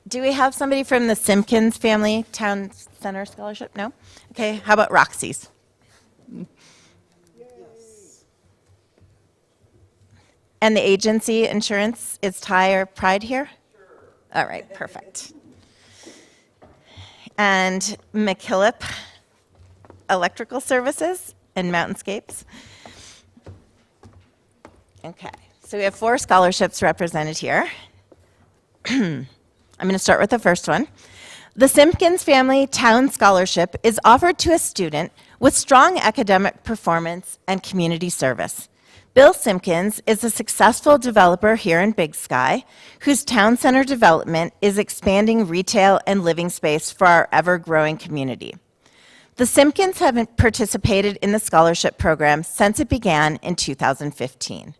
Do we have somebody from the Simpkins Family Town Center Scholarship? No? Okay, how about Roxy's? And the agency insurance is Ty or Pride here? Sure. All right, perfect. And Mckillip Electrical Services and Mountainscapes. Okay, so we have 4 scholarships represented here. I'm going to start with the first one. The Simpkins Family Town Scholarship is offered to a student with strong academic performance and community service. Bill Simpkins is a successful developer here in Big Sky, whose town center development is expanding retail and living space for our ever-growing community. The Simpkins have participated in the scholarship program since it began in 2015.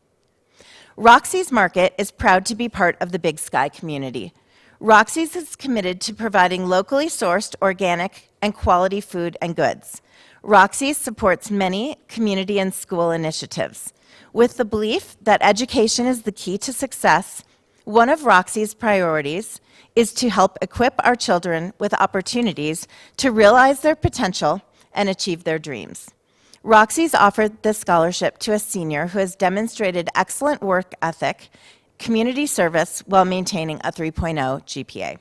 Roxy's Market is proud to be part of the Big Sky community. Roxy's is committed to providing locally sourced, organic, and quality food and goods. Roxy's supports many community and school initiatives. With the belief that education is the key to success, one of Roxy's priorities is to help equip our children with opportunities to realize their potential and achieve their dreams. Roxy's offered this scholarship to a senior who has demonstrated excellent work ethic, community service, while maintaining a 3.0 GPA.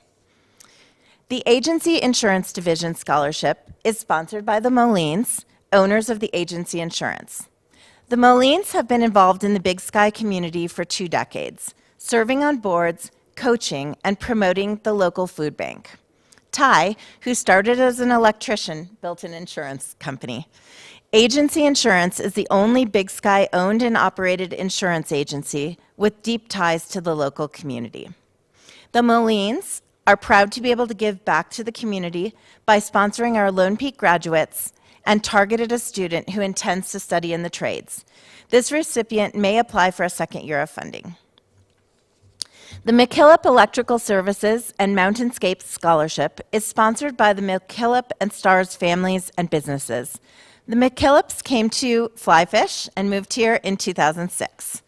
The Agency Insurance Division Scholarship is sponsored by the Mcleans, owners of the Agency Insurance. The Mcleans have been involved in the Big Sky community for 2 decades, serving on boards, coaching, and promoting the local food bank. Ty, who started as an electrician, built an insurance company. Agency Insurance is the only Big Sky owned and operated insurance agency with deep ties to the local community. The Mcleans are proud to be able to give back to the community by sponsoring our Lone Peak graduates and targeted a student who intends to study in the trades. This recipient may apply for a second year of funding. The Mckillip Electrical Services and Mountainscapes Scholarship is sponsored by the Mckillip and Stars families and businesses. The Mckillips came to fly fish and moved here in 2006.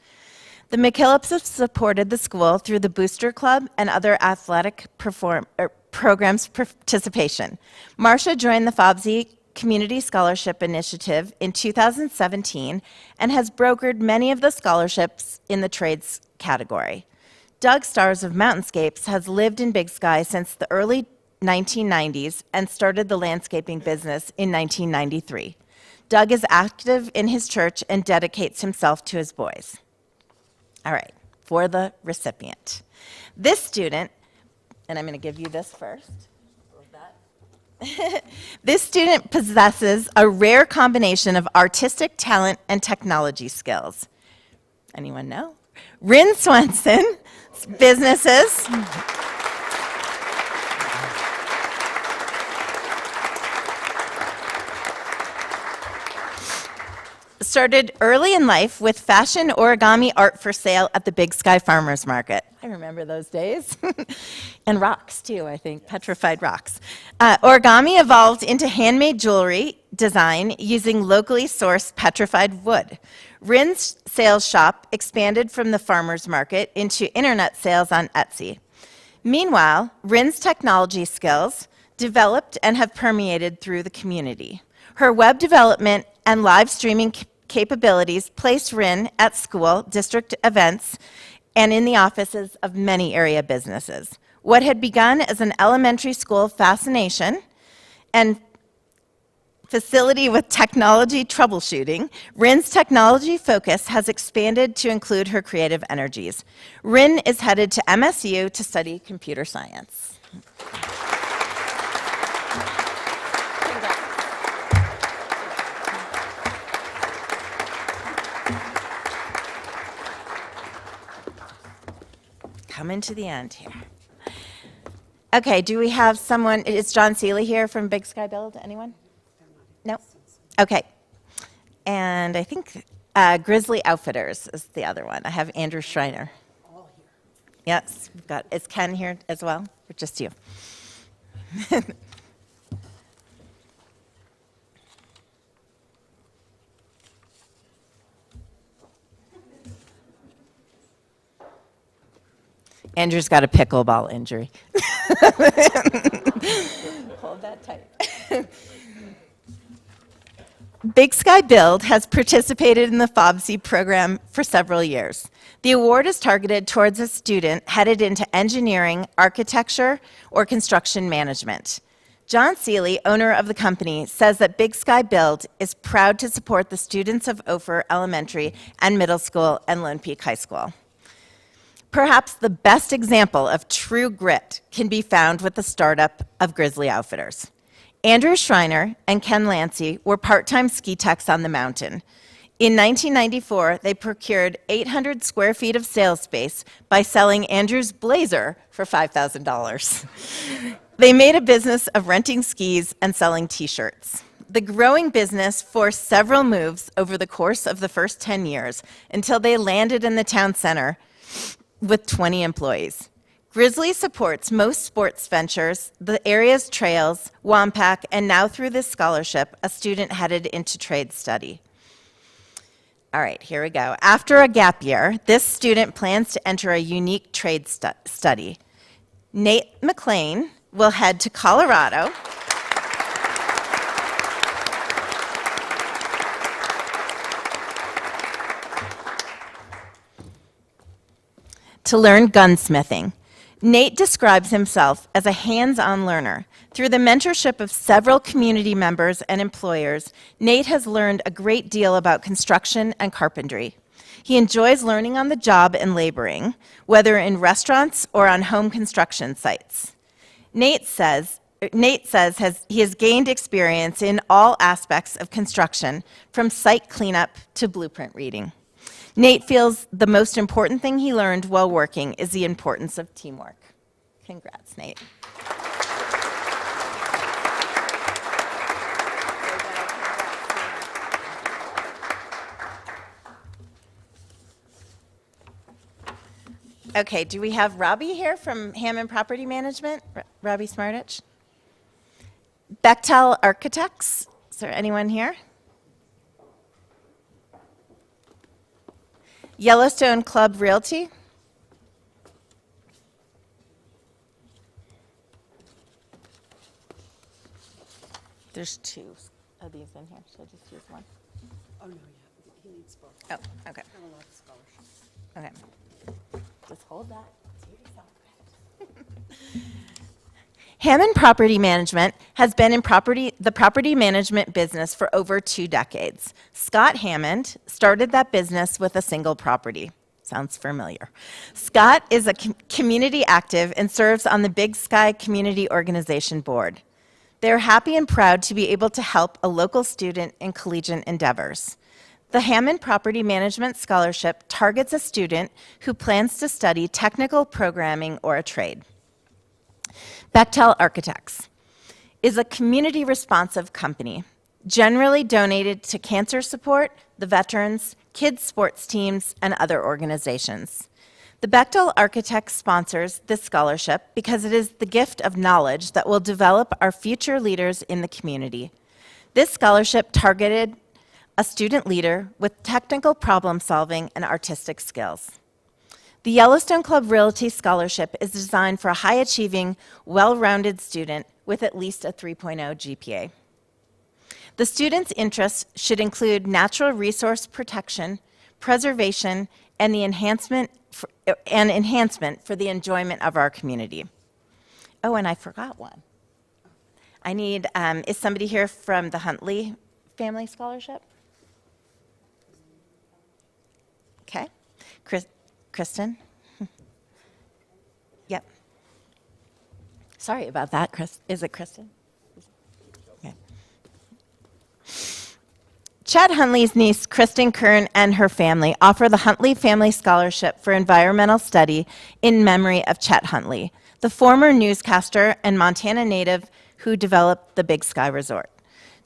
The Mckillips have supported the school through the Booster Club and other athletic programs participation. Marcia joined the FOBSE Community Scholarship Initiative in 2017 and has brokered many of the scholarships in the trades category. Doug Stars of Mountainscapes has lived in Big Sky since the early 1990s and started the landscaping business in 1993. Doug is active in his church and dedicates himself to his boys. All right, for the recipient. This student, and I'm going to give you this first. This student possesses a rare combination of artistic talent and technology skills. Anyone know? Ryn Swenson, businesses. Started early in life with fashion origami art for sale at the Big Sky Farmers Market. I remember those days. And rocks, too, I think, petrified rocks. Origami evolved into handmade jewelry design using locally sourced petrified wood. Ryn's sales shop expanded from the farmers market into internet sales on Etsy. Meanwhile, Ryn's technology skills developed and have permeated through the community. Her web development and live streaming capabilities place Ryn at school, district events, and in the offices of many area businesses. What had begun as an elementary school fascination and facility with technology troubleshooting, Ryn's technology focus has expanded to include her creative energies. Ryn is headed to MSU to study computer science. Coming to the end here. Okay, do we have someone? Is John Seeley here from Big Sky Build? Anyone? No? Okay. And I think Grizzly Outfitters is the other one. I have Andrew Schreiner. All here. Yes, we've got, is Ken here as well? Or just you? Andrew's got a pickleball injury. Hold that tight. Big Sky Build has participated in the FOBSE program for several years. The award is targeted towards a student headed into engineering, architecture, or construction management. John Seeley, owner of the company, says that Big Sky Build is proud to support the students of Ophir Elementary and Middle School and Lone Peak High School. Perhaps the best example of true grit can be found with the startup of Grizzly Outfitters. Andrew Schreiner and Ken Lancey were part-time ski techs on the mountain. In 1994, they procured 800 square feet of sales space by selling Andrew's blazer for $5,000. They made a business of renting skis and selling t-shirts. The growing business forced several moves over the course of the first 10 years until they landed in the town center with 20 employees. Grizzly supports most sports ventures, the area's trails, Wampac, and now through this scholarship, a student headed into trade study. All right, here we go. After a gap year, this student plans to enter a unique trade study. Nate Mclean will head to Colorado to learn gunsmithing. Nate describes himself as a hands-on learner. Through the mentorship of several community members and employers, Nate has learned a great deal about construction and carpentry. He enjoys learning on the job and laboring, whether in restaurants or on home construction sites. Nate says he has gained experience in all aspects of construction, from site cleanup to blueprint reading. Nate feels the most important thing he learned while working is the importance of teamwork. Congrats, Nate. Okay, do we have Robbie here from Hammond Property Management? Robbie Smartich? Bechtel Architects, is there anyone here? Yellowstone Club Realty? There's two of these in here. Should I just use one? Oh, no, yeah, he needs both. Oh, okay. Have a lot of scholarships. Okay. Just hold that. Hammond Property Management has been in the property management business for over 2 decades. Scott Hammond started that business with a single property. Sounds familiar. Scott is a community active and serves on the Big Sky Community Organization Board. They're happy and proud to be able to help a local student in collegiate endeavors. The Hammond Property Management Scholarship targets a student who plans to study technical programming or a trade. Bechtel Architects is a community responsive company, generally donated to cancer support, the veterans, kids sports teams, and other organizations. The Bechtel Architects sponsors this scholarship because it is the gift of knowledge that will develop our future leaders in the community. This scholarship targeted a student leader with technical problem solving and artistic skills. The Yellowstone Club Realty Scholarship is designed for a high-achieving, well-rounded student with at least a 3.0 GPA. The student's interests should include natural resource protection, preservation, and the enhancement for the enjoyment of our community. Oh, and I forgot one. I need, is somebody here from the Huntley Family Scholarship? Okay. Kirsten? Yep. Sorry about that, Chris. Is it Kristen? Okay. Chet Huntley's niece, Kristen Kern, and her family offer the Huntley Family Scholarship for Environmental Study in memory of Chet Huntley, the former newscaster and Montana native who developed the Big Sky Resort.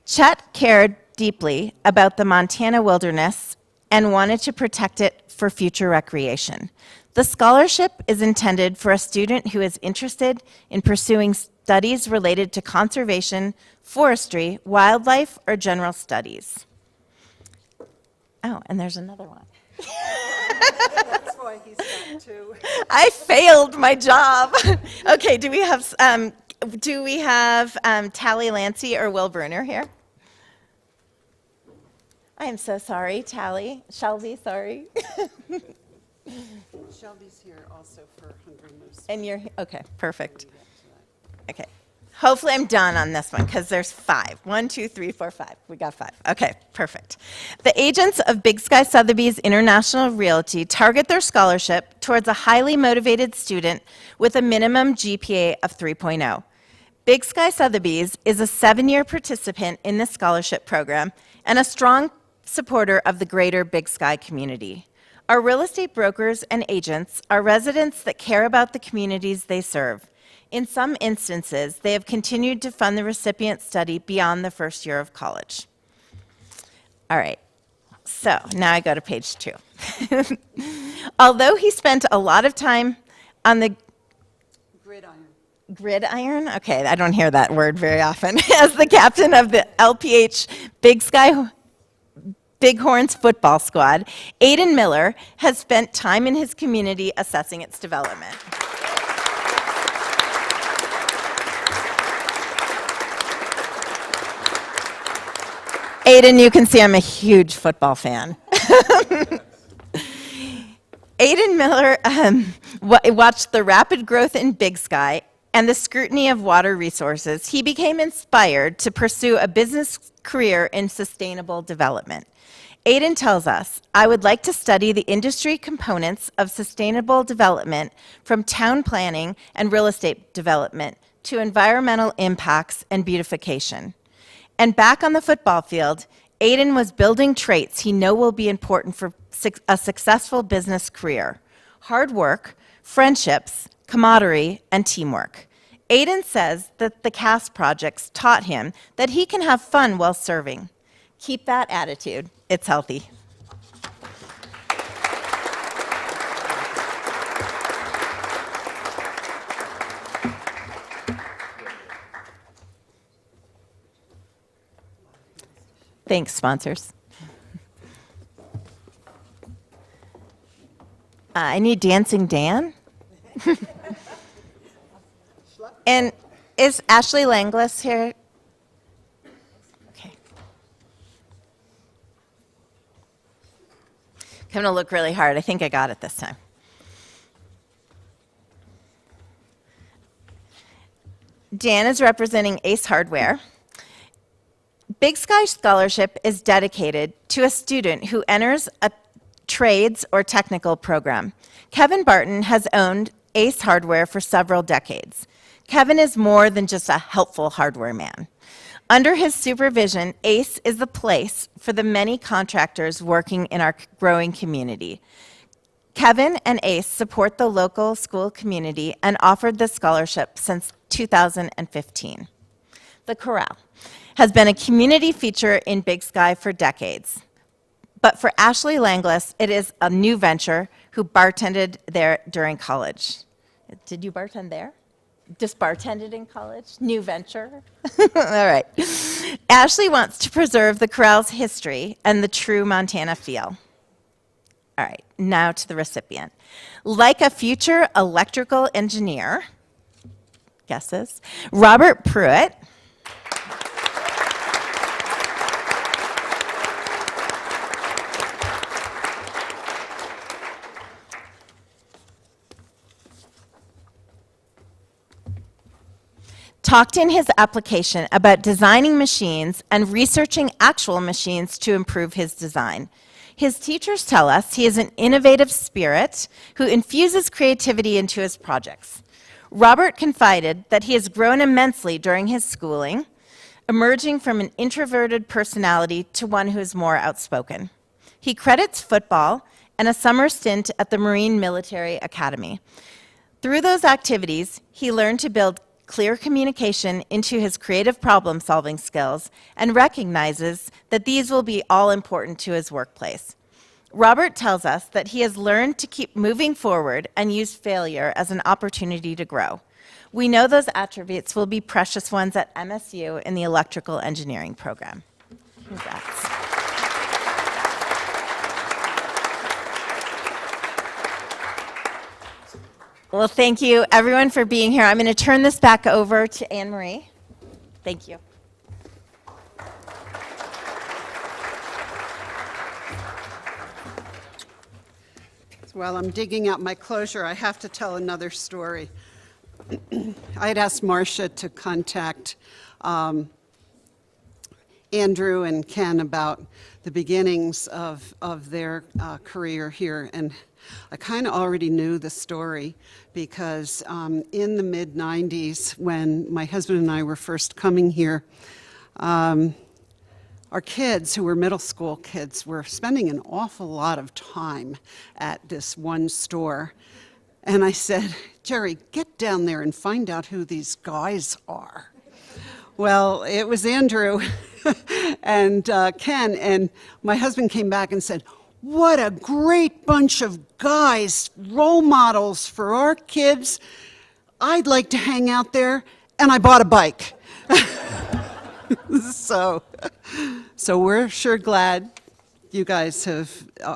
Chet cared deeply about the Montana wilderness and wanted to protect it for future recreation. The scholarship is intended for a student who is interested in pursuing studies related to conservation, forestry, wildlife, or general studies. Oh, and there's another one. That's why he's got two. I failed my job. Okay, do we have Tally Lancey or Will Bruner here? I am so sorry, Tally. Shelby, sorry. Shelby's here also for Hungry Moose. And you're, okay, perfect. Okay. Hopefully I'm done on this one because there's 5. 1, 2, 3, 4, 5. We got 5. Okay, perfect. The agents of Big Sky Sotheby's International Realty target their scholarship towards a highly motivated student with a minimum GPA of 3.0. Big Sky Sotheby's is a 7-year participant in the scholarship program and a strong supporter of the greater Big Sky community. Our real estate brokers and agents are residents that care about the communities they serve. In some instances, they have continued to fund the recipient study beyond the first year of college. All right, so now I go to page 2. Although he spent a lot of time on the gridiron? Okay, I don't hear that word very often. As the captain of the LPH Big Sky Bighorns football squad, Aiden Miller has spent time in his community assessing its development. Aiden, you can see I'm a huge football fan. Aiden Miller watched the rapid growth in Big Sky and the scrutiny of water resources. He became inspired to pursue a business career in sustainable development. Aiden tells us, I would like to study the industry components of sustainable development from town planning and real estate development to environmental impacts and beautification. And back on the football field, Aiden was building traits he knows will be important for a successful business career: hard work, friendships, camaraderie, and teamwork. Aiden says that the CAST projects taught him that he can have fun while serving. Keep that attitude. It's healthy. Thanks, sponsors. I need Dancing Dan. And is Ashley Langlis here? Okay. I'm going to look really hard. I think I got it this time. Dan is representing Ace Hardware. Big Sky Scholarship is dedicated to a student who enters a trades or technical program. Kevin Barton has owned Ace Hardware for several decades. Kevin is more than just a helpful hardware man. Under his supervision, Ace is the place for the many contractors working in our growing community. Kevin and Ace support the local school community and offered this scholarship since 2015. The Corral has been a community feature in Big Sky for decades. But for Ashley Langlis, it is a new venture who bartended there during college. Did you bartend there? Just bartended in college? New venture? All right. Ashley wants to preserve the Corral's history and the true Montana feel. All right, now to the recipient. Like a future electrical engineer, guesses, Robert Pruitt talked in his application about designing machines and researching actual machines to improve his design. His teachers tell us he is an innovative spirit who infuses creativity into his projects. Robert confided that he has grown immensely during his schooling, emerging from an introverted personality to one who is more outspoken. He credits football and a summer stint at the Marine Military Academy. Through those activities, he learned to build clear communication into his creative problem-solving skills and recognizes that these will be all important to his workplace. Robert tells us that he has learned to keep moving forward and use failure as an opportunity to grow. We know those attributes will be precious ones at MSU in the electrical engineering program. Congrats. Well, thank you, everyone, for being here. I'm going to turn this back over to Anne Marie. Thank you. While I'm digging out my closure, I have to tell another story. I had asked Marcia to contact Andrew and Ken about the beginnings of their career here, and I kind of already knew the story because in the mid-90s, when my husband and I were first coming here, our kids, who were middle school kids, were spending an awful lot of time at this one store. And I said, Jerry, get down there and find out who these guys are. Well, it was Andrew and Ken, and my husband came back and said, what a great bunch of guys, role models for our kids. I'd like to hang out there, and I bought a bike. So we're sure glad you guys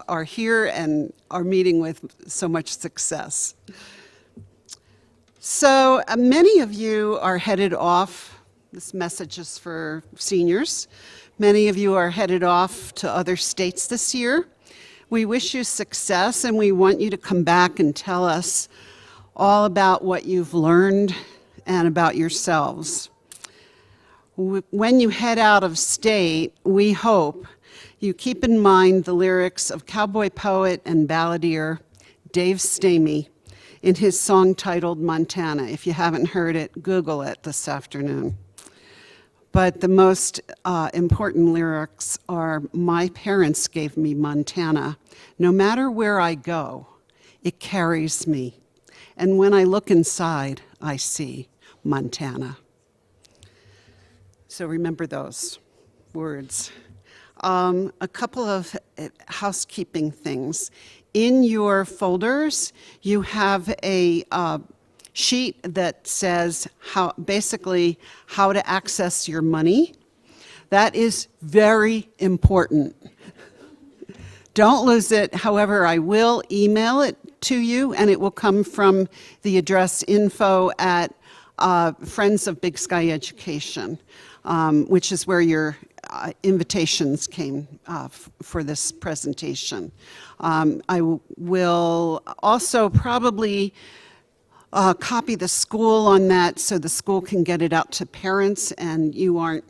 are here and are meeting with so much success. So many of you are headed off. This message is for seniors. Many of you are headed off to other states this year. We wish you success, and we want you to come back and tell us all about what you've learned and about yourselves. When you head out of state, we hope you keep in mind the lyrics of cowboy poet and balladeer Dave Stamey in his song titled Montana. If you haven't heard it, Google it this afternoon. But the most important lyrics are, my parents gave me Montana. No matter where I go, it carries me. And when I look inside, I see Montana. So remember those words. A couple of housekeeping things. In your folders, you have a sheet that says basically how to access your money. That is very important. Don't lose it. However, I will email it to you, and it will come from the address info at Friends of Big Sky Education, which is where your invitations came for this presentation. I will also probably copy the school on that so the school can get it out to parents and you aren't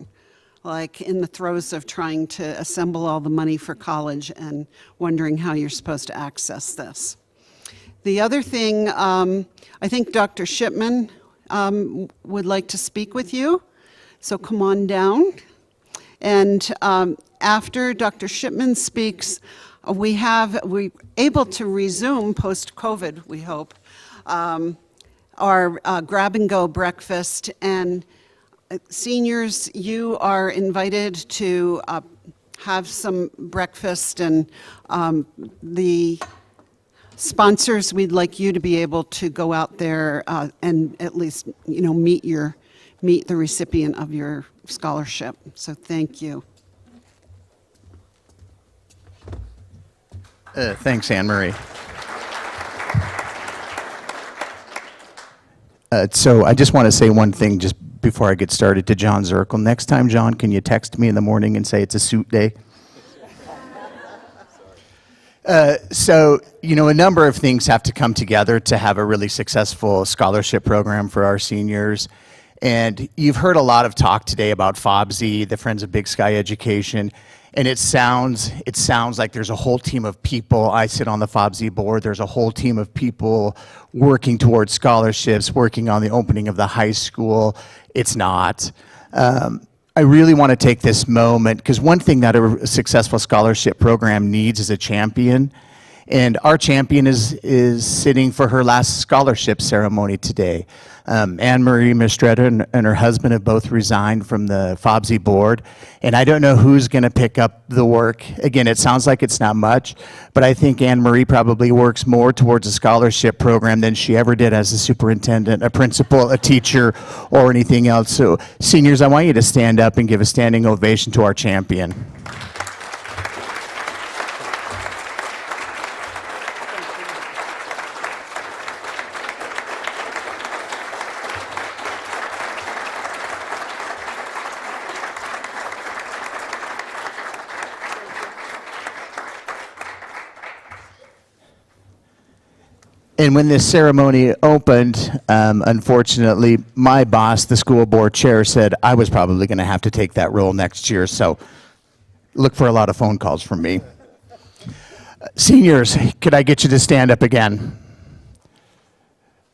like in the throes of trying to assemble all the money for college and wondering how you're supposed to access this. The other thing, I think Dr. Shipman would like to speak with you, so come on down. And after Dr. Shipman speaks, we're able to resume post-COVID, we hope, our grab-and-go breakfast. And seniors, you are invited to have some breakfast, and the sponsors, we'd like you to be able to go out there and at least, meet the recipient of your scholarship. So thank you. Thanks, Anne Marie. So I just want to say one thing just before I get started to John Zirkle. Next time, John, can you text me in the morning and say it's a suit day? So, a number of things have to come together to have a really successful scholarship program for our seniors. And you've heard a lot of talk today about FOBSE, the Friends of Big Sky Education, and it sounds like there's a whole team of people. I sit on the FOBSE board. There's a whole team of people working towards scholarships, working on the opening of the high school. It's not. I really want to take this moment, because one thing that a successful scholarship program needs is a champion. And our champion is sitting for her last scholarship ceremony today. Anne Marie Mastretta and her husband have both resigned from the FOBSE board. And I don't know who's going to pick up the work. Again, it sounds like it's not much, but I think Anne Marie probably works more towards a scholarship program than she ever did as a superintendent, a principal, a teacher, or anything else. So seniors, I want you to stand up and give a standing ovation to our champion. And when this ceremony opened, unfortunately, my boss, the school board chair, said I was probably going to have to take that role next year, so look for a lot of phone calls from me. Seniors, could I get you to stand up again?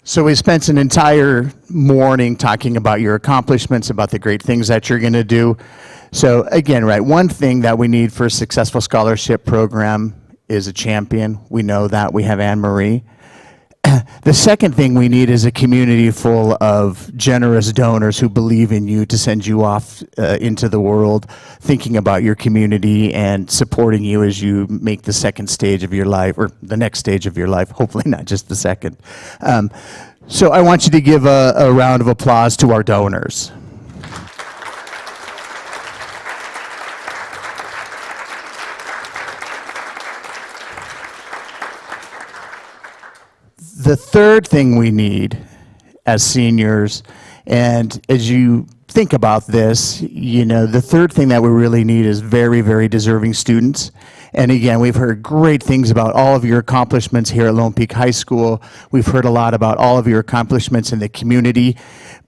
So we spent an entire morning talking about your accomplishments, about the great things that you're going to do. So again, right, one thing that we need for a successful scholarship program is a champion. We know that. We have Anne Marie. The second thing we need is a community full of generous donors who believe in you to send you off into the world, thinking about your community and supporting you as you make the second stage of your life, or the next stage of your life, hopefully not just the second. So I want you to give a round of applause to our donors. The third thing we need as seniors, and as you think about this, you know, the third thing that we really need is very, very deserving students. And again, we've heard great things about all of your accomplishments here at Lone Peak High School. We've heard a lot about all of your accomplishments in the community,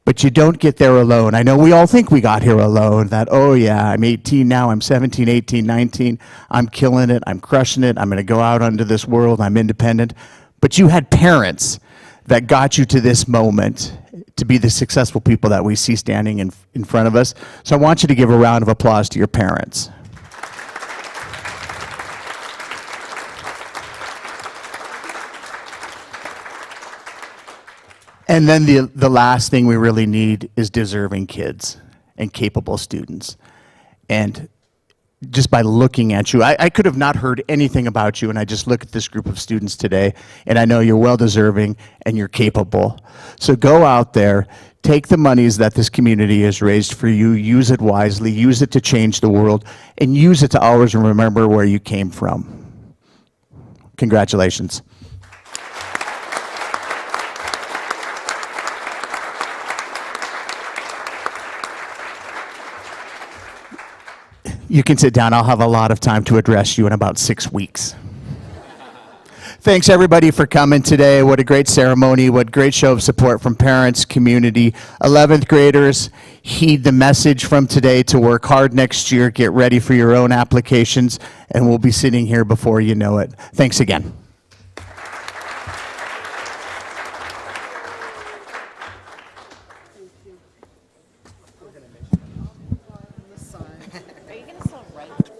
but you don't get there alone. I know we all think we got here alone, that, oh yeah, I'm 18 now, I'm 17, 18, 19, I'm killing it, I'm crushing it, I'm gonna go out onto this world, I'm independent. But you had parents that got you to this moment to be the successful people that we see standing in front of us. So I want you to give a round of applause to your parents. And then the last thing we really need is deserving kids and capable students. And just by looking at you, I could have not heard anything about you, and I just look at this group of students today, and I know you're well-deserving and you're capable. So go out there, take the monies that this community has raised for you, use it wisely, use it to change the world, and use it to always remember where you came from. Congratulations. You can sit down. I'll have a lot of time to address you in about 6 weeks. Thanks everybody for coming today. What a great ceremony. What great show of support from parents, community. 11th graders, heed the message from today to work hard next year. Get ready for your own applications, and we'll be sitting here before you know it. Thanks again. Are you going to still write?